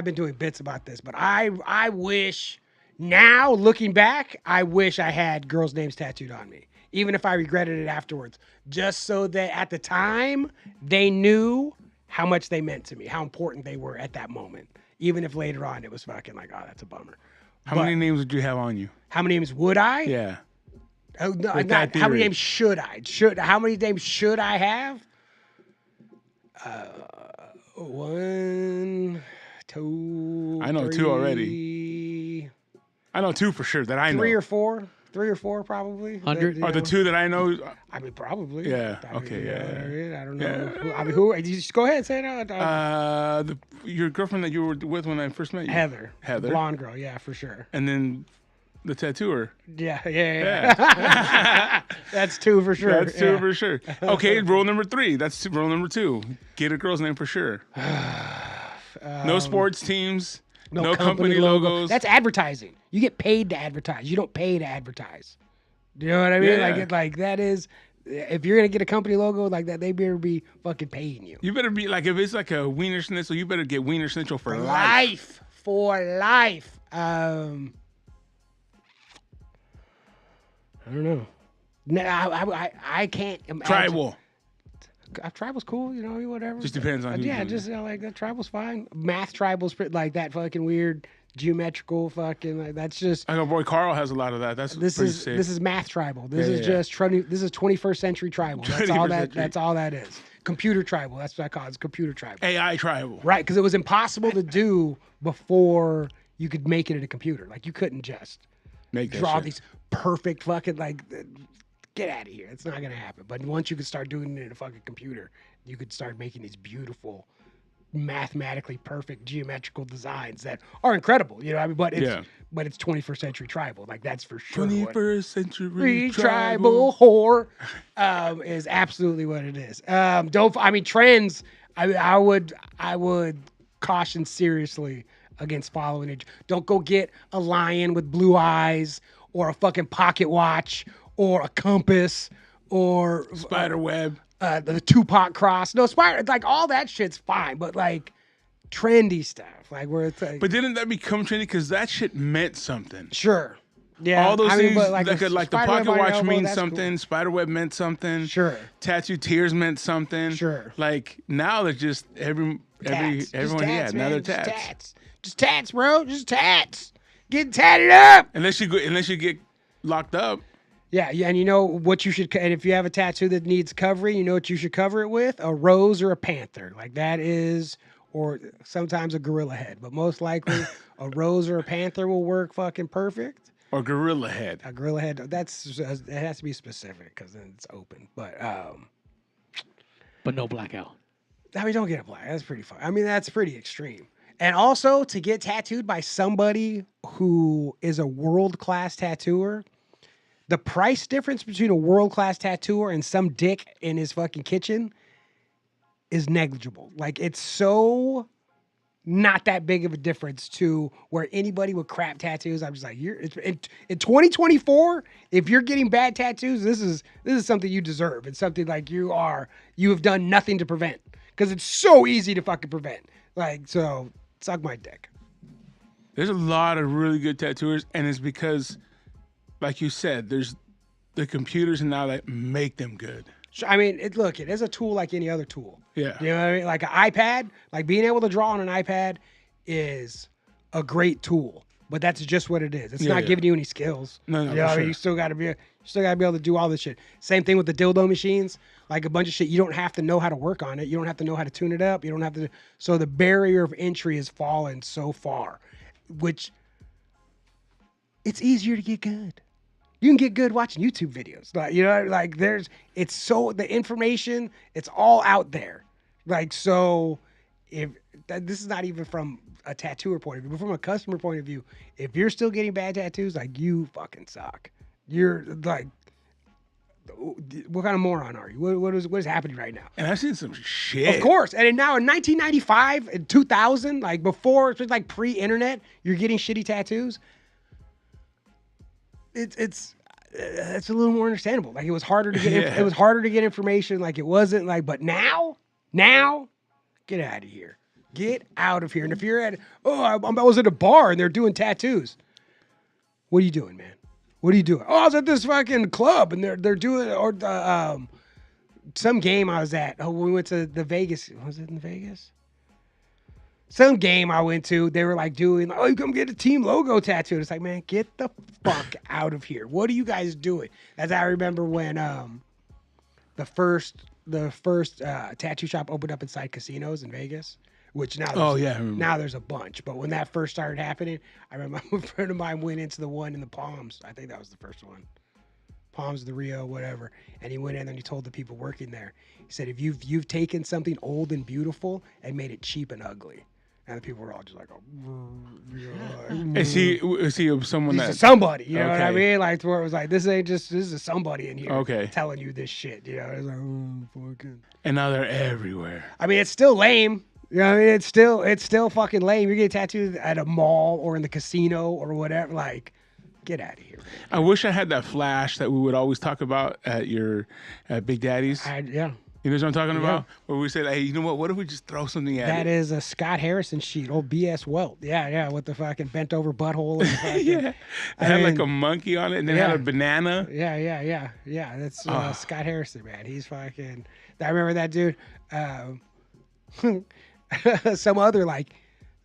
been doing bits about this, but I wish now looking back, I wish I had girls' names tattooed on me. Even if I regretted it afterwards. Just so that at the time they knew how much they meant to me, how important they were at that moment. Even if later on it was fucking like, oh, that's a bummer. How many names would you have on you? How many names would I? Yeah. Oh, no, With not, that how many theory. names should I? How many names should I have? 1, 2. I know 2 already. 3, I know 2 for sure that I know. 3 or 4. 3 or 4 probably. 100? Are the 2 that I know? I mean, probably. Yeah, I mean, okay, you know yeah. what I mean? I don't know. Yeah. Who? You just go ahead and say it out. Your girlfriend that you were with when I first met you. Heather. Heather. Blonde girl. Yeah, for sure. And then the tattooer. Yeah. That's 2 for sure. That's 2 for sure. Okay, rule number 3. That's rule number 2. Get a girl's name for sure. No sports teams. No company logos. That's advertising. You get paid to advertise. You don't pay to advertise. Do you know what I mean? Yeah. Like that is, if you're gonna get a company logo like that, they better be fucking paying you. You better be like, if it's like a Wiener Schnitzel, you better get Wiener Schnitzel for life. Life. For life. I don't know. No, I can't imagine. Tribal. Tribal's cool, you know, whatever. Just depends on who's yeah, doing just like that. Tribal's fine. Math tribal's like that fucking weird geometrical fucking. Like, that's just. I know boy Carl has a lot of that. That's pretty sick. This is math tribal. This Yeah, is yeah. just this is 21st century tribal. That's all 21st that. century. That's all that is. Computer tribal. That's what I call it. It's computer tribal. AI tribal. Right, because it was impossible to do before you could make it in a computer. Like you couldn't just Make that draw shit. these perfect fucking like. Get out of here. It's not gonna happen. But once you could start doing it in a fucking computer, you could start making these beautiful, mathematically perfect geometrical designs that are incredible. You know, what I mean, but it's 21st century tribal. Like that's for sure. 21st century Free tribal whore is absolutely what it is. Trends. I would caution seriously against following it. Don't go get a lion with blue eyes or a fucking pocket watch or a compass or Spider web. the Tupac cross. No, spider, like all that shit's fine, but like trendy stuff, like where it's like, But didn't that become trendy because that shit meant something? sure. Yeah. All those things, but like a the spider pocket web on your watch elbow, means that's something. cool. Spiderweb meant something. Sure. Tattoo tears meant something. Sure. Like now they're just everyone. Tats. Now man. they're Just tats. Just tats, bro. Just tats. Get tatted up. Unless you get locked up. Yeah, and you know what you should, and if you have a tattoo that needs covering, you know what you should cover it with? A rose or a panther. Like that is, or sometimes a gorilla head, but most likely a rose or a panther will work fucking perfect. Or gorilla head. A gorilla head, it has to be specific because then it's open. But no blackout. I mean, don't get a black. That's pretty fun. I mean, that's pretty extreme. And also to get tattooed by somebody who is a world-class tattooer, the price difference between a world-class tattooer and some dick in his fucking kitchen is negligible. Like, it's so not that big of a difference to where anybody with crap tattoos, I'm just like, in 2024, if you're getting bad tattoos, this is something you deserve. It's something like you have done nothing to prevent. Because it's so easy to fucking prevent. Like, so, suck my dick. There's a lot of really good tattooers, and it's because, like you said, there's the computers now that make them good. I mean, it is a tool like any other tool. Yeah. You know what I mean? Like an iPad, like being able to draw on an iPad is a great tool. But that's just what it is. It's not giving you any skills. No, you know what I mean? sure. You still gotta be able to do all this shit. Same thing with the dildo machines. Like a bunch of shit, you don't have to know how to work on it. You don't have to know how to tune it up. You don't have to. So the barrier of entry has fallen so far, which it's easier to get good. You can get good watching YouTube videos. Like, you know, like it's so, the information, it's all out there. Like, so this is not even from a tattooer point of view, but from a customer point of view, if you're still getting bad tattoos, like you fucking suck. You're like, what kind of moron are you? What is happening right now? And I've seen some shit. Of course. And now in 1995 and 2000, like before, it's like pre-internet, you're getting shitty tattoos. It's a little more understandable. Like it was harder to get it was harder to get information. Like it wasn't like, but now, get out of here. Get out of here. And if you're at I was at a bar and they're doing tattoos. What are you doing, man? What are you doing? I was at this fucking club and they're doing some game I was at. Oh, we went to the Vegas. Was it in Vegas? Some game I went to, they were like doing, you come get a team logo tattoo. It's like, man, get the fuck out of here. What are you guys doing? As I remember when the first tattoo shop opened up inside casinos in Vegas, which now I remember. Now there's a bunch. But when that first started happening, I remember a friend of mine went into the one in the Palms. I think that was the first one. Palms of the Rio, whatever. And he went in and he told the people working there, he said, if you've taken something old and beautiful and made it cheap and ugly. And the people were all just like, Is he someone he's a that? somebody, you know what I Okay. mean? Like, where it was like, this is a somebody in here Okay. telling you this shit, you know? It's like, fucking. And now they're everywhere. I mean, it's still lame. You know what I mean? It's still fucking lame. You're getting tattooed at a mall or in the casino or whatever. Like, get out of here, man. I wish I had that flash that we would always talk about at Big Daddy's. Yeah. You know what I'm talking about? Where we said, hey, you know what if we just throw something at That it? is a Scott Harrison sheet, old BS Welt. Yeah, with the fucking bent over butthole. And the fucking, Yeah. It had like a monkey on it, and then it had yeah. a banana. Yeah. That's Scott Harrison, man. He's fucking. I remember that dude. Some other like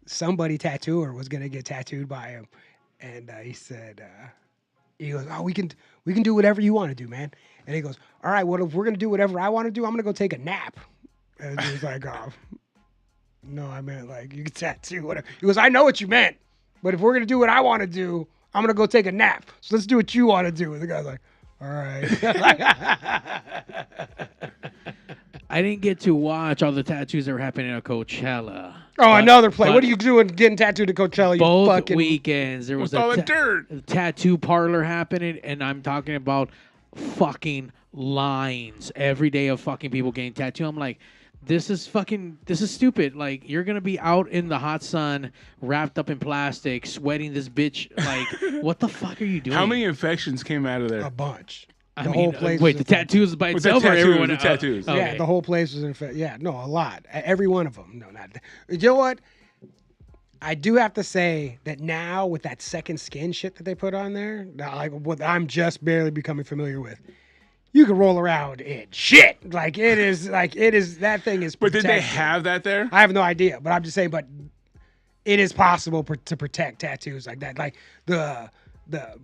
somebody tattooer was gonna get tattooed by him, and he said, he goes, "Oh, we can do whatever you want to do, man." And he goes, "All right, well, if we're gonna do whatever I want to do, I'm gonna go take a nap." And he was like, "Oh, no, I meant like you can tattoo whatever." He goes, "I know what you meant, but if we're gonna do what I want to do, I'm gonna go take a nap. So let's do what you want to do." And the guy's like, "All right." I didn't get to watch all the tattoos that were happening at Coachella. Oh, another play. but What are you doing getting tattooed at Coachella? You Both fucking weekends there was With all a the dirt. tattoo parlor happening, and I'm talking about fucking lines every day of fucking people getting tattooed. I'm like, this is stupid. Like, you're gonna be out in the hot sun, wrapped up in plastic, sweating this bitch. Like, what the fuck are you doing? How many infections came out of there? a bunch. I The mean, whole place wait, was the infected. tattoos by With the itself or tattoos, everyone? the tattoos. Okay. Yeah, the whole place was infected. Yeah, no, a lot. Every one of them. No, not. You know what? I do have to say that now with that second skin shit that they put on there, now, like what I'm just barely becoming familiar with, you can roll around in shit. Like it is that thing is. But did they protected. have that there? I have no idea, but I'm just saying. But it is possible to protect tattoos like that, like the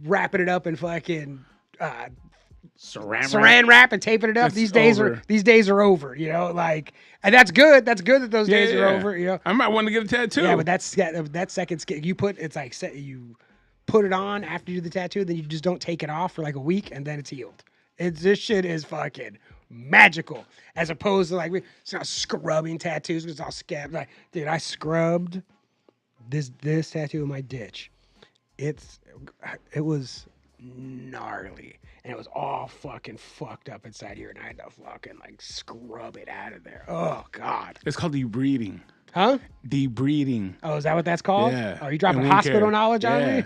wrapping it up in fucking. Saran wrap and taping it up. It's These days over. are over. You know, like, and that's good. That's good that those days are over. You know, I might want to get a tattoo. yeah, but that second skin you put it's like you put it on after you do the tattoo, then you just don't take it off for like a week, and then it's healed. This shit is fucking magical, as opposed to like it's not scrubbing tattoos. It's all scab. Like, dude, I scrubbed this tattoo in my ditch. It was gnarly. And it was all fucking fucked up inside here, and I had to fucking like scrub it out of there. Oh God. It's called debreeding. Huh? Debreeding. Oh, is that what that's called? Yeah. Oh, you dropping And wound hospital care. knowledge on me?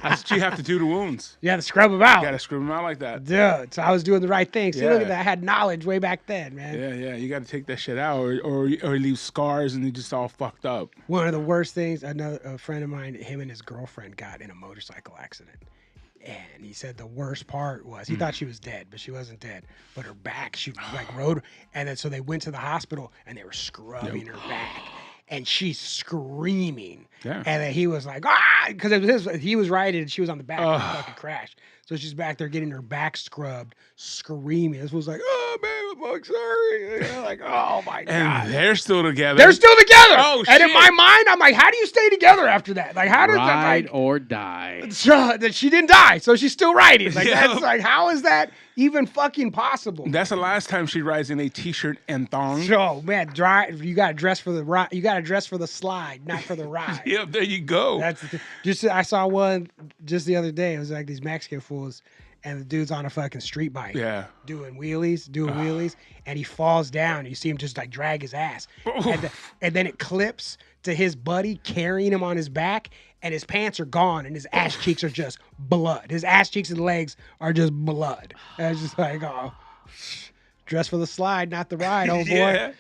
That's what you have to do to wounds. You had to scrub them out. You got to screw them out like that. Dude, so I was doing the right thing. See, look Yeah. at that. I had knowledge way back then, man. Yeah. You got to take that shit out, or leave scars and they just all fucked up. One of the worst things, a friend of mine, him and his girlfriend got in a motorcycle accident. And he said the worst part was he thought she was dead, but she wasn't dead. But her back, she like rode, and then so they went to the hospital and they were scrubbing her back, and she's screaming. Yeah. And then he was like, because he was riding and she was on the back and he fucking crashed. So she's back there getting her back scrubbed, screaming. This was like, oh man, I'm sorry. You know, like, oh my god. And they're still together. They're still together. Oh, and in shit. my mind, I'm like, how do you stay together after that? Like, how does that Ride like or die. so, that she didn't die, so she's still riding. Like Yeah. that's like, how is that even fucking possible? That's the last time she rides in a t-shirt and thong. So man, you got to dress for the ride. You got to dress for the slide, not for the ride. Yep, there you go. That's just. I saw one just the other day. It was like these Mexican fools, and the dude's on a fucking street bike. Yeah. Doing wheelies, and he falls down. You see him just like drag his ass, and then it clips to his buddy carrying him on his back, and his pants are gone, and his ass cheeks are just blood. His ass cheeks and legs are just blood. And I was just like, oh, dress for the slide, not the ride, old boy. Yeah.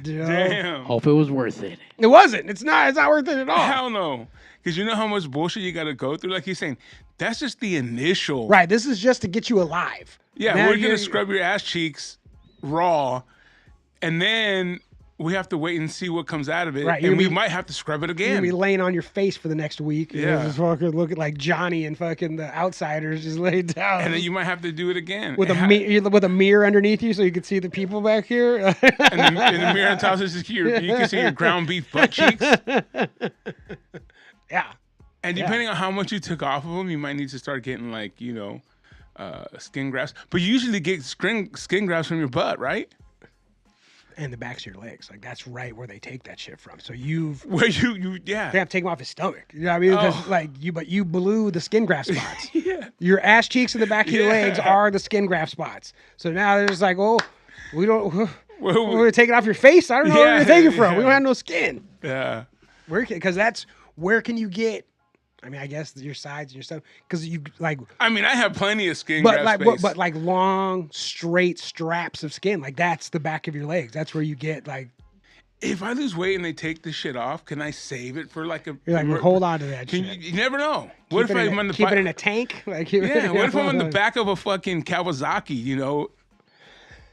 You know? Damn. Hope it was worth it. It wasn't. It's not worth it at all. Hell no. Because you know how much bullshit you got to go through? Like he's saying, that's just the initial. Right. This is just to get you alive. Yeah, Now we're going you're- to scrub your ass cheeks raw, and then we have to wait and see what comes out of it. Right, you're And we gonna be- might have to scrub it You're again. gonna be laying on your face for the next week. You know, Yeah. just fucking looking like Johnny and fucking the Outsiders, just laid down. And then you might have to do it again. with a mirror underneath you, so you can see the people back here. And the mirror on top is just you can see your ground beef butt cheeks. Yeah. And depending on how much you took off of them, you might need to start getting like, skin grafts. But you usually get skin grafts from your butt, right? And the backs of your legs, like that's right where they take that shit from. So you've Where you they have to take him off his stomach. You know what I mean? Because Oh. but you blew the skin graft spots. Yeah. Your ass cheeks and the back of your legs Yeah. are the skin graft spots. So now they're just like, oh, we don't. We're Well, gonna take it off your face. I don't know where Yeah, you're taking it from. We yeah. don't have no skin. yeah. Because that's where can you get? I mean, I guess your sides and your stuff. Because you like, I mean, I have plenty of skin but graft like, space. but like long straight straps of skin. Like that's the back of your legs. That's where you get like. If I lose weight and they take this shit off, can I save it for like a? You're like, well, hold on to that Can shit. you never know. What if I'm on the keep back? it in a tank? Like Yeah. What if I'm on the back of a fucking Kawasaki?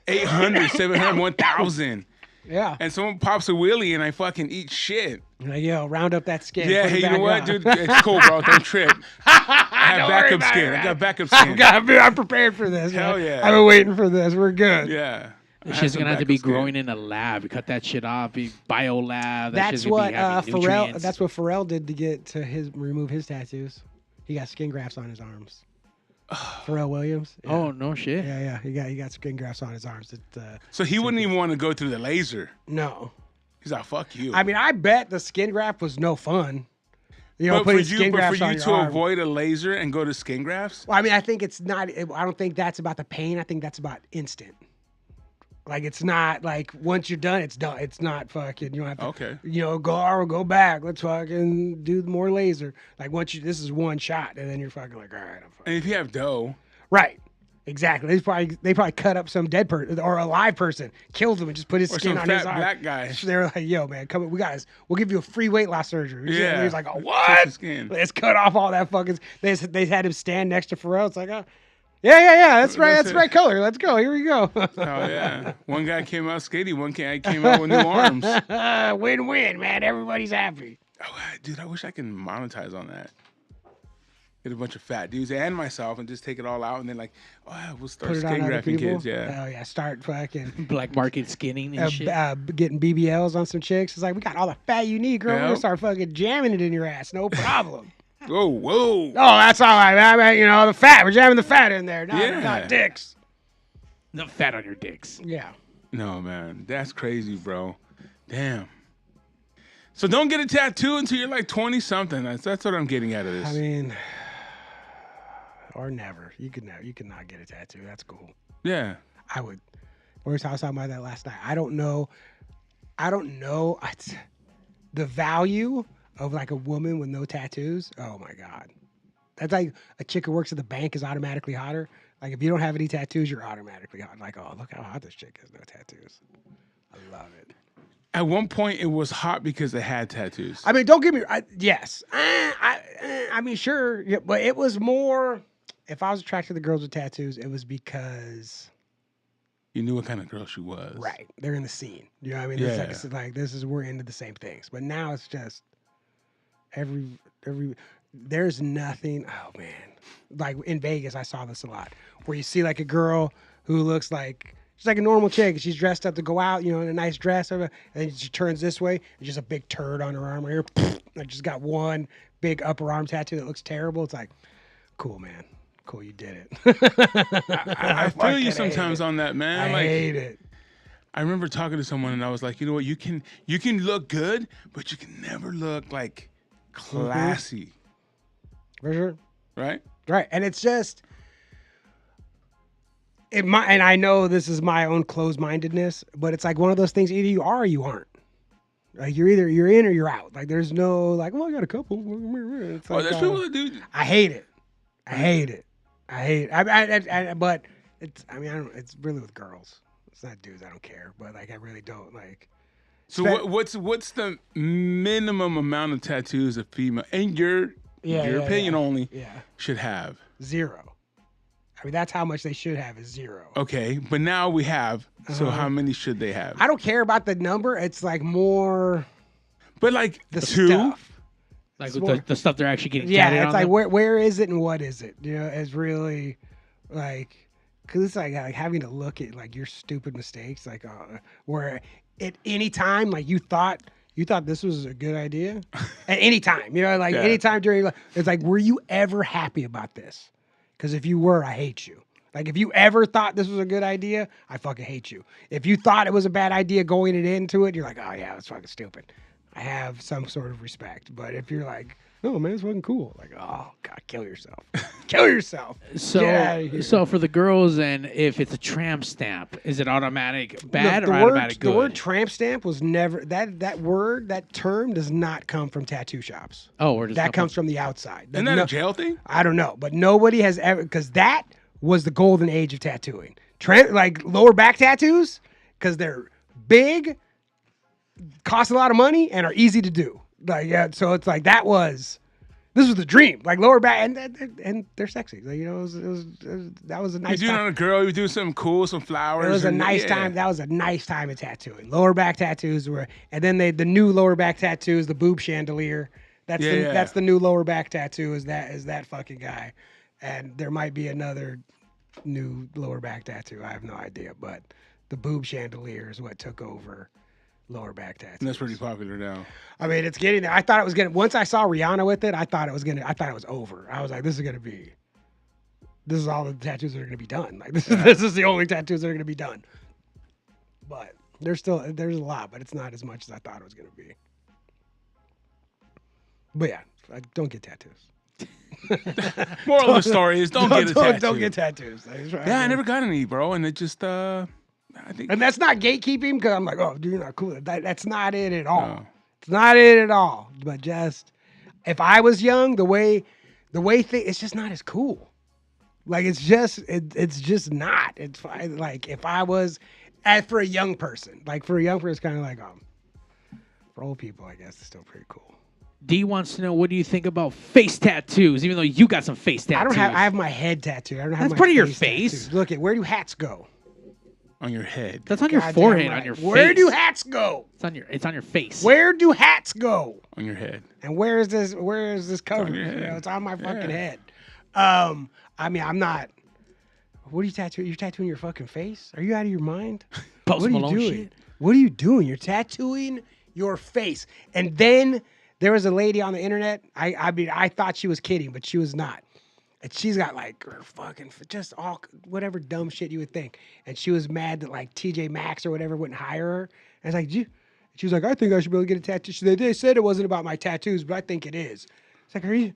800, 700, 1,000, Yeah. and someone pops a wheelie and I fucking eat shit. You're like, yo, round up that skin. Yeah. put it Hey, you know back what, on. dude? It's cool, bro. Don't trip. I have Don't worry backup about skin. it, I man. got backup skin. I'm prepared for this. Hell man. yeah. I've been waiting for this. We're good. Yeah. I This have shit's some gonna have to be backup skin. growing in a lab. You cut that shit off, be bio lab. That That's shit's gonna what be having Pharrell. nutrients. That's what Pharrell did to get to remove his tattoos. He got skin grafts on his arms. Pharrell Williams. Yeah. Oh no shit. Yeah. He got skin grafts on his arms. So he wouldn't even want to go through the laser. No. He's like, fuck you. I mean, I bet the skin graft was no fun. but putting for skin grafts on you your to arm. avoid a laser and go to skin grafts? Well, I mean, I think it's not. I don't think that's about the pain. I think that's about instant. Like it's not like once you're done, it's done. It's not fucking. You don't have to. Okay. Go back. Let's fucking do more laser. Like this is one shot, and then you're fucking like, all right, I'm fucking. And if you have dough, Right. Exactly. They probably cut up some dead person or a live person, killed him, and just put his or skin some on his fat arm. black guy, So they were like, "Yo, man, come. We'll give you a free weight loss surgery." Yeah. And he's like, "Oh, Take what? the skin. Let's cut off all that fucking." They had him stand next to Pharrell. It's like, oh, yeah. That's right. That's it. the right color. Let's go. Here we go. oh yeah, one guy came out skinny, one guy came out with new arms. Win-win, man. Everybody's happy. Oh, dude, I wish I could monetize on that. Get a bunch of fat dudes and myself and just take it all out and then like, oh yeah, we'll start Put it on skin other grafting people. kids. Yeah. Oh yeah. Start fucking. Black market skinning and shit. Getting BBLs on some chicks. It's like we got all the fat you need, girl. We're gonna Yep. start fucking jamming it in your ass, no problem. Whoa. Oh, that's all right. I mean, the fat. We're jamming the fat in there, Yeah. not dicks. The fat on your dicks. Yeah. No man, that's crazy, bro. Damn. So don't get a tattoo until you're like 20 something. That's what I'm getting out of this. I mean, or never. You could not get a tattoo. That's cool. yeah. I would. I was talking about that last night. I don't know. The value of like a woman with no tattoos. Oh my god. That's like a chick who works at the bank is automatically hotter. Like if you don't have any tattoos, you're automatically hot. Like, oh, look how hot this chick is, no tattoos. I love it. At one point, it was hot because they had tattoos. I mean, don't get me. Yes, I mean, sure, yeah, but it was more. If I was attracted to girls with tattoos, it was because You knew what kind of girl she was. right, they're in the scene. You know what I mean? Yeah. It's like this is we're into the same things. But now it's just every there's nothing. Oh man, like in Vegas, I saw this a lot where you see like a girl who looks like. She's like a normal chick. She's dressed up to go out, in a nice dress. And then she turns this way. And just a big turd on her arm right here. I just got one big upper arm tattoo that looks terrible. It's like, cool, man. Cool, you did it. I feel fucking you hate sometimes it. on that, man. I Like, hate it. I remember talking to someone and I was like, you know what? You can look good, but you can never look like classy, For sure. right? Right. And it's just, and I know this is my own closed-mindedness, but it's like one of those things, either you are or you aren't. Like you're in or you're out. Like there's no like, well, I got a couple. It's Oh, like, there's people that do. I hate it. But it's. I mean, I don't. It's really with girls. It's not dudes. I don't care. But like, I really don't like. So what's the minimum amount of tattoos a female, in your opinion only, Yeah. should have? 0. I mean, that's how much they should have is 0. Okay, but now we have. So Uh-huh. how many should they have? I don't care about the number. It's like more But like the 2. stuff. Like It's with more- the stuff they're actually getting Yeah, tatted it's on like them. where is it and what is it? It's really like because it's like having to look at like your stupid mistakes, like where at any time like you thought this was a good idea at any time, any time during it's like were you ever happy about this? Because if you were, I hate you. Like, if you ever thought this was a good idea, I fucking hate you. If you thought it was a bad idea going into it, you're like, oh yeah, that's fucking stupid. I have some sort of respect. But if you're like, oh man, it's fucking cool, like, oh god, kill yourself, kill yourself. Get outta here. So for the girls, and if it's a tramp stamp, is it automatic bad or automatic good? The word tramp stamp was never that term does not come from tattoo shops. Oh, we're just That comes from the outside. Isn't that a jail thing? I don't know, but nobody has ever, because that was the golden age of tattooing. Like lower back tattoos, because they're big, cost a lot of money, and are easy to do. Like, yeah, so it's like this was the dream. Like lower back, and they're sexy. Like, you know, that was a nice. You do it on a girl. You do something cool, some flowers. It was a nice time. That was a nice time of tattooing. Lower back tattoos were, and then the new lower back tattoos, the boob chandelier. That's the new lower back tattoo. Is that fucking guy? And there might be another new lower back tattoo. I have no idea, but the boob chandelier is what took over lower back tattoos. And that's pretty popular now. I mean, it's getting there. I thought it was gonna. Once I saw Rihanna with it, I thought it was over. I was like, this is all the tattoos that are gonna be done. Like this is the only tattoos that are gonna be done. But there's a lot, but it's not as much as I thought it was gonna be. But yeah, don't get tattoos. Moral of the story is don't get a tattoo. Don't get tattoos. Yeah, I never got any, bro, and it just I think. And that's not gatekeeping, because I'm like, oh, dude, you're not cool. That's not it at all. No. It's not it at all. But just, if I was young, the way it's just not as cool. Like, it's just not. It's like, if I was, for a young person, it's kind of like, for old people, I guess it's still pretty cool. D wants to know, what do you think about face tattoos? Even though you got some face tattoos, I have my head tattooed. I don't have That's my part of your face face. tattooed. Look at, where do hats go? On your head. That's on your Goddamn forehead, right. on your face. Where do hats go? It's on your face. Where do hats go? On your head. And where is this covered? your head. You know, it's on my fucking Yeah. head. I mean, I'm not. What are you tattooing? You're tattooing your fucking face? Are you out of your mind? Post What are you Malone doing? shit. What are you doing? You're tattooing your face. And then there was a lady on the internet. I mean, I thought she was kidding, but she was not. And she's got like her fucking, just all whatever dumb shit you would think. And she was mad that like TJ Maxx or whatever wouldn't hire her. And it's like, she was like, I think I should be able to get a tattoo. They said it wasn't about my tattoos, but I think it is. It's like, are you?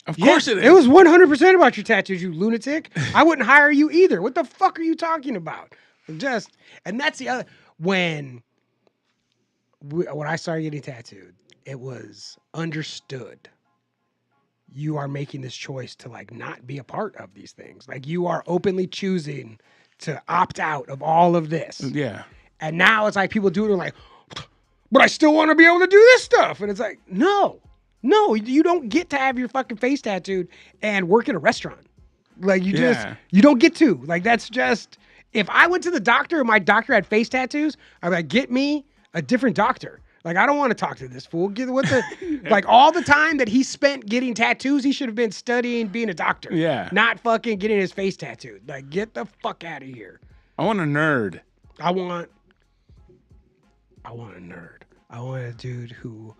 Of course it is. It was 100% about your tattoos, you lunatic. I wouldn't hire you either. What the fuck are you talking about? And that's the other, when I started getting tattooed, it was understood. You are making this choice to like not be a part of these things. Like, you are openly choosing to opt out of all of this. Yeah. And now it's like people do it and like, but I still want to be able to do this stuff. And it's like, no, you don't get to have your fucking face tattooed and work at a restaurant. Like, you don't get to. Like, that's just, if I went to the doctor and my doctor had face tattoos, I'd be like, get me a different doctor. Like, I don't want to talk to this fool. Like, all the time that he spent getting tattoos, he should have been studying being a doctor. Yeah. Not fucking getting his face tattooed. Like, get the fuck out of here. I want a nerd. I want a nerd. I want a dude who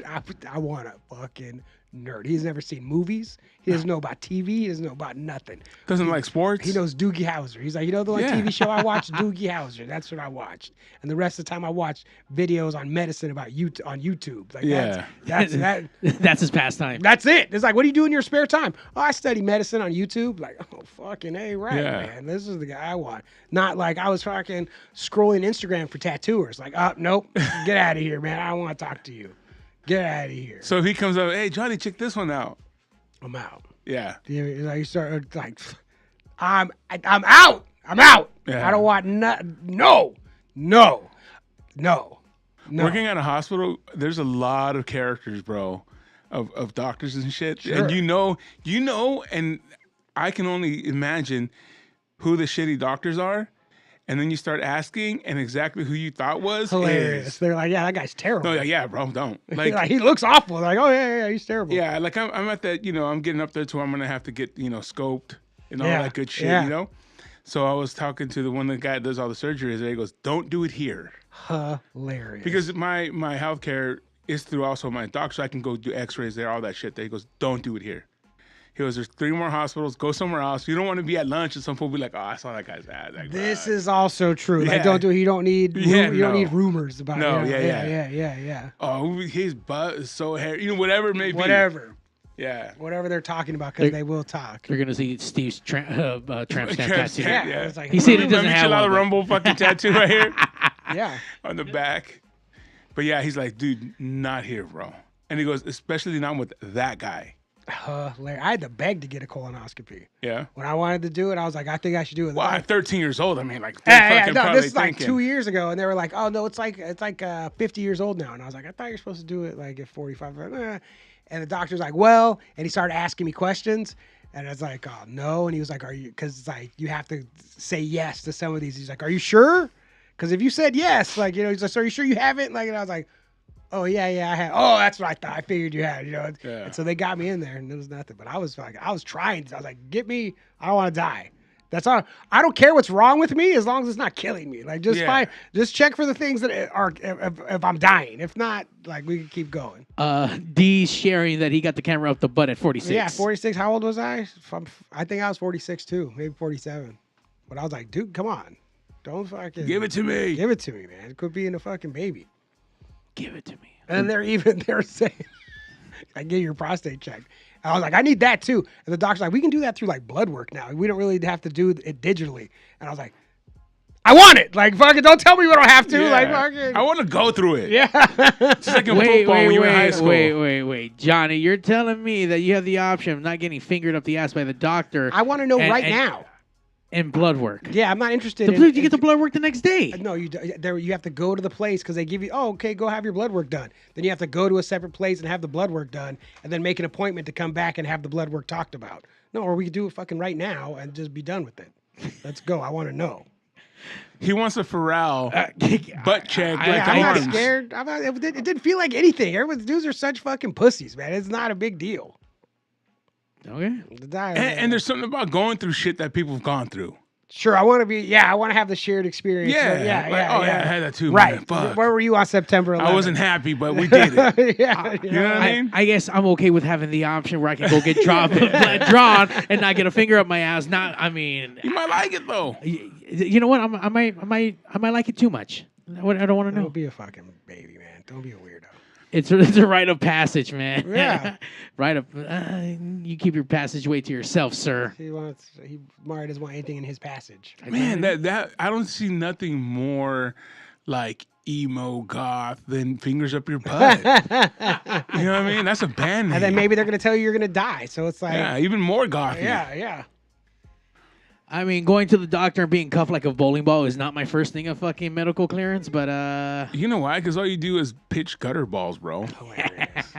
I want a fucking nerd. He's never seen movies. He doesn't know about TV. He doesn't know about nothing. Doesn't like sports. He knows Doogie Howser. He's like, you know the one TV show I watched? Doogie Howser. That's what I watched. And the rest of the time I watched videos on medicine about on YouTube. Like, That's his pastime. that's it. It's like, what do you do in your spare time? Oh, I study medicine on YouTube. Like, oh, fucking A, right, man. This is the guy I want. Not like I was fucking scrolling Instagram for tattooers. Like, nope. Get out of here, man. I don't want to talk to you. Get out of here. So if he comes up, hey, Johnny, check this one out. I'm out. Yeah. You start like, I'm out. I'm out. Yeah. I don't want no. Working at a hospital, there's a lot of characters, bro, of doctors and shit. Sure. And you know, and I can only imagine who the shitty doctors are. And then you start asking, and exactly who you thought was Hilarious. They're like, yeah, that guy's terrible. No, yeah, bro, don't. Like, he looks awful. Like, oh yeah, he's terrible. Yeah, like I'm at that, I'm getting up there to where I'm gonna have to get, scoped and all Yeah, that good shit, yeah. So I was talking to the guy that does all the surgeries, and he goes, "Don't do it here," Hilarious. because my healthcare is through also my doctor, so I can go do X-rays there, all that shit. There, he goes, "Don't do it here." He goes, there's 3 more hospitals. Go somewhere else. You don't want to be at lunch and some fool be like, oh, I saw that guy's ass. Like, This is also true. Yeah. Like, you don't need Yeah, you don't no. need rumors about No, it. yeah. Yeah. Oh, his butt is so hairy. You know, whatever it may be. Whatever Yeah. they're talking about, because they will talk. You're gonna see Steve's tramp stamp tattoo. Yeah. It's like, He said he doesn't have a one. but- Rumble fucking tattoo right here yeah. on the back. But yeah, he's like, dude, not here, bro. And he goes, especially not with that guy. Larry, I had to beg to get a colonoscopy. Yeah. When I wanted to do it, I was like, I think I should do it. Well, I'm 13 years old. I mean, like, Yeah, fucking no, probably this is like thinking. 2 years ago, and they were like, "Oh no, it's like 50 years old now." And I was like, "I thought you were supposed to do it like at 45." And the doctor's like, "Well," and he started asking me questions, and I was like, "Oh no," and he was like, "Are you?" Because it's like you have to say yes to some of these. He's like, "Are you sure?" Because if you said yes, like, you know, he's like, "So are you sure you haven't?" Like, and I was like, "Oh yeah, I have." "Oh, that's what I thought. I figured you had." You know, Yeah. and so they got me in there, and it was nothing. But I was trying. I was like, "Get me! I don't want to die." That's all. I don't care what's wrong with me as long as it's not killing me. Like, just Yeah. just check for the things that are if I'm dying. If not, like, we can keep going. D's sharing that he got the camera up the butt at 46. Yeah, 46. How old was I? I think I was 46 too, maybe 47. But I was like, dude, come on, don't fucking Give it to me. Give it to me, man. It could be in a fucking baby. Give it to me. And they're saying, I get your prostate checked. I was like, I need that too. And the doctor's like, we can do that through like blood work now. We don't really have to do it digitally. And I was like, I want it. Like, fucking, don't tell me we don't have to. Yeah. Like, fucking. I want to go through it. Yeah. It's like in football when you were in high school. Wait, Johnny, you're telling me that you have the option of not getting fingered up the ass by the doctor. I want to know and- right and- now. And blood work. Yeah, I'm not interested The in. blood, you get the blood work the next day. No, you have to go to the place because they give you, oh, okay, go have your blood work done. Then you have to go to a separate place and have the blood work done, and then make an appointment to come back and have the blood work talked about. No, or we could do it fucking right now and just be done with it. Let's go. I want to know. He wants a Pharrell butt check. I- like I'm not arms. scared. It didn't feel like anything. Everyone's dudes are such fucking pussies, man. It's not a big deal. Okay. And there's something about going through shit that people have gone through. Sure, I want to be. Yeah, I want to have the shared experience. Yeah. But yeah, Like, yeah. oh, yeah. I had that too. Right. Man. Fuck. Where were you on September 11th? I wasn't happy, but we did it. Yeah. You know what I mean? I guess I'm okay with having the option where I can go get blood drawn and not get a finger up my ass. Not, I mean, You might like it though. you know what? I might like it too much. I don't want to know. Don't be a fucking baby, man. Don't be a weirdo. It's a rite of passage, man. Yeah. Rite of. You keep your passageway to yourself, sir. Mario doesn't want anything in his passage. Man, that I don't see nothing more like emo goth than fingers up your butt. You know what I mean? That's a band name. And then maybe they're gonna tell you you're gonna die. So it's like, yeah, even more gothy. yeah. I mean, going to the doctor and being cuffed like a bowling ball is not my first thing of fucking medical clearance, but You know why? Because all you do is pitch gutter balls, bro. Hilarious.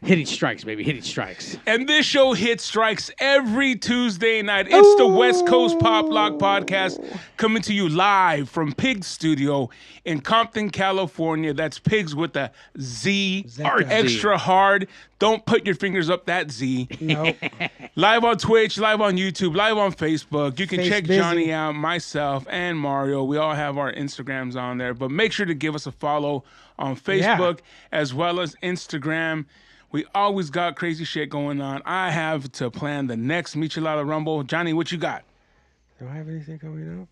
hitting strikes, baby, hitting strikes. And this show hits strikes every Tuesday night. It's the West Coast Pop Lock Podcast coming to you live from Pigs Studio in Compton, California. That's Pigs with a Z. Zecca. Extra hard. Don't put your fingers up that Z. Nope. Live on Twitch, live on YouTube, live on Facebook. You can Face check busy. Johnny out, myself, and Mario. We all have our Instagrams on there. But make sure to give us a follow on Facebook as well as Instagram. We always got crazy shit going on. I have to plan the next Michelada Rumble. Johnny, what you got? Do I have anything coming up?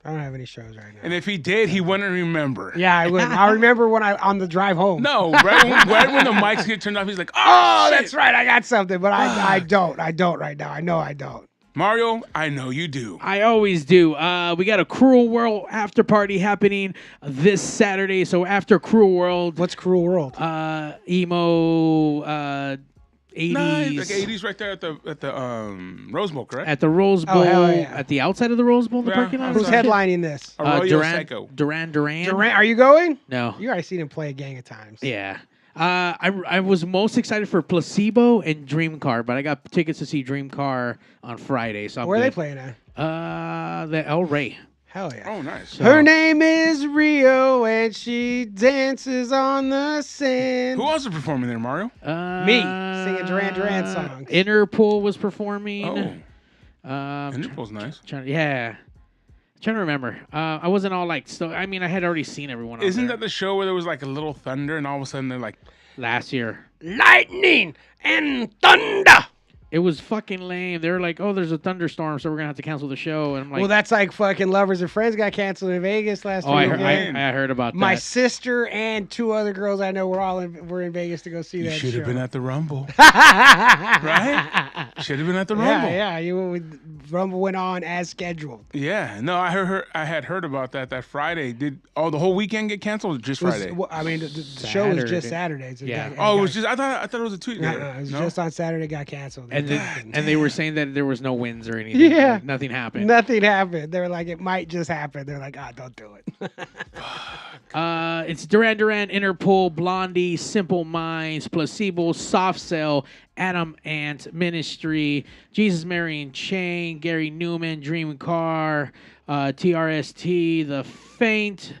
I don't have any shows right now. And if he did, he wouldn't remember. Yeah, I would. I remember when on the drive home. No, right when the mics get turned off, he's like, Oh, shit." that's right. I got something, but I don't. I don't right now. I know I don't. Mario, I know you do. I always do. We got a Cruel World after party happening this Saturday. So after Cruel World, What's Cruel World? emo, 80s. Nah, like 80s right there at the Rose Bowl, correct? At the Rose Bowl, hell yeah. at the outside of the Rose Bowl, the Yeah, parking lot. Who's outside. headlining this? Arroyo Duran, Seco. Duran. Durant. Are you going? No. You already seen him play a gang of times. Yeah. I was most excited for Placebo and Dream Car, but I got tickets to see Dream Car on Friday. So I'm Where are they good. playing at? The El Rey. Hell yeah. Oh, nice. So- Her name is Rio, and she dances on the sand. Who else is performing there, Mario? Me, singing Duran Duran songs. Interpol was performing. Oh, Um, Interpol's nice. trying to remember. I wasn't all like. So I mean, I had already seen everyone. on Isn't there. that the show where there was like a little thunder and all of a sudden they're like, last year. Lightning and thunder. It was fucking lame. They were like, "Oh, there's a thunderstorm, so we're gonna have to cancel the show." And I'm like, Well, that's like fucking Lovers and Friends got canceled in Vegas last "Oh, week. I heard about My that." sister and 2 other girls I know were in Vegas to go see You that should show. have been at the Rumble, right? Should have been at the Rumble. Yeah, Rumble went on as scheduled. Yeah, no, I had heard about that Friday. Did the whole weekend get canceled or just It was- Friday? well, I mean, the show was just Saturday. So Yeah. It was just I thought it was a tweet. it was just on Saturday. Got canceled. and they were saying that there was no wins or anything. Yeah. Like, nothing happened. Nothing happened. They were like, it might just happen. They're like, don't do it. It's Duran Duran, Interpol, Blondie, Simple Minds, Placebo, Soft Cell, Adam Ant, Ministry, Jesus, Mary and Chain, Gary Newman, Dream Car, TRST, The Faint,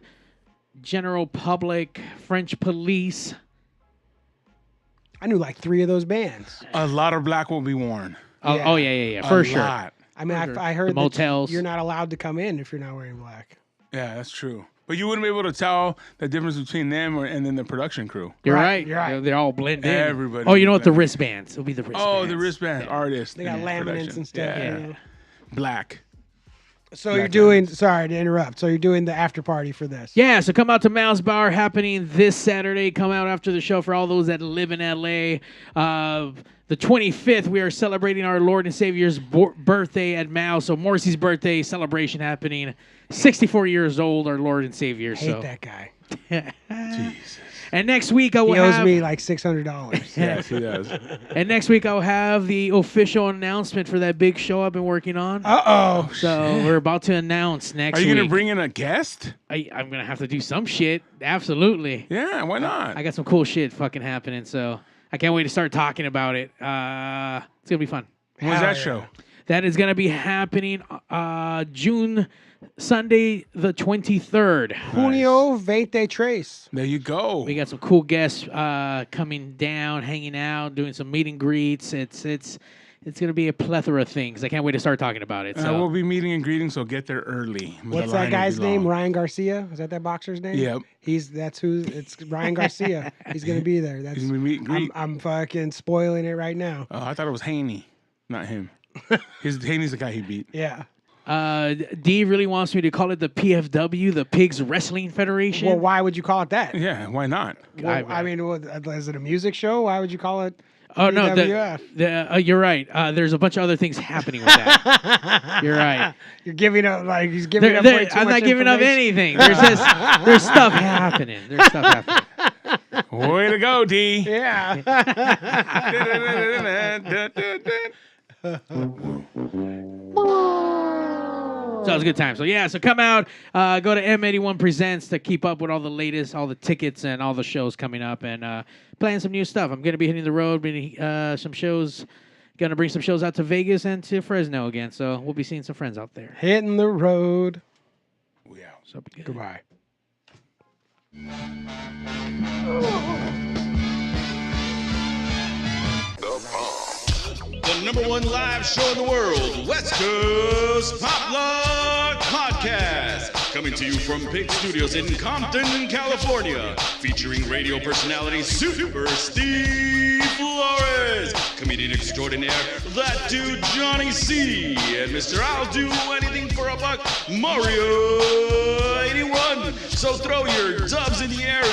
General Public, French Police. I knew like 3 of those bands. A lot of black will be worn. Oh yeah, for A sure. lot. I mean, sure. I heard The that motels. you're not allowed to come in if you're not wearing black. Yeah, that's true. But you wouldn't be able to tell the difference between them and then the production crew. You're Right, right. you're right. They all blend in. Everybody Oh, you know what? The blend in. wristbands. It'll be the wristbands. Oh, the wristband artist. They got and laminates production. and stuff. Yeah. You know? Black. So Black you're doing. laminates. Sorry to interrupt. So you're doing the after party for this. Yeah, so come out to Mouse Bar happening this Saturday. Come out after the show for all those that live in LA. The 25th, we are celebrating our Lord and Savior's birthday at Mouse. So Morrissey's birthday celebration happening. 64 years old, our Lord and Savior. I hate that guy. Jesus. And next week I will He owes have me like $600. Yes, he does. and next week I'll have the official announcement for that big show I've been working on. Uh-oh. So we're about to announce next Are you week. going to bring in a guest? I'm gonna have to do some shit. Absolutely. Yeah, why not? I got some cool shit fucking happening, so I can't wait to start talking about it. It's gonna be fun. When's Hell that yeah. show? That is gonna be happening June Sunday the 23rd. Junio 23. There you go. We got some cool guests coming down, hanging out, doing some meet and greets. It's gonna be a plethora of things. I can't wait to start talking about it. So We'll be meeting and greeting, so get there early. The What's line that will guy's be name? long. Ryan Garcia? Is that boxer's name? Yep. It's Ryan Garcia. He's gonna be there. That's He's gonna meet and greet. I'm fucking spoiling it right now. Oh, I thought it was Haney, not him. Haney's the guy he beat. Yeah. D really wants me to call it the PFW, the Pigs Wrestling Federation. Well, why would you call it that? Yeah, why not? Well, I mean, is it a music show? Why would you call it? Oh no, PWF? you're right. There's a bunch of other things happening with that. You're right. You're giving up like he's giving up. Way too I'm much not giving up information. anything. There's stuff happening. There's stuff happening. Way to go, D. Yeah. So it was a good time. So yeah, so come out, go to M81 Presents to keep up with all the latest, all the tickets and all the shows coming up, and playing some new stuff. I'm gonna be hitting the road, some shows. Gonna bring some shows out to Vegas and to Fresno again. So we'll be seeing some friends out there. Hitting the road. We out. So be good. Goodbye. The number one live show in the world, West Coast Pop Lock Podcast. Coming to you from Pig Studios in Compton, California. Featuring radio personality Super Steve Flores. Comedian extraordinaire, that dude Johnny C. And Mr. I'll Do Anything for a Buck, Mario 81. So throw your dubs in the air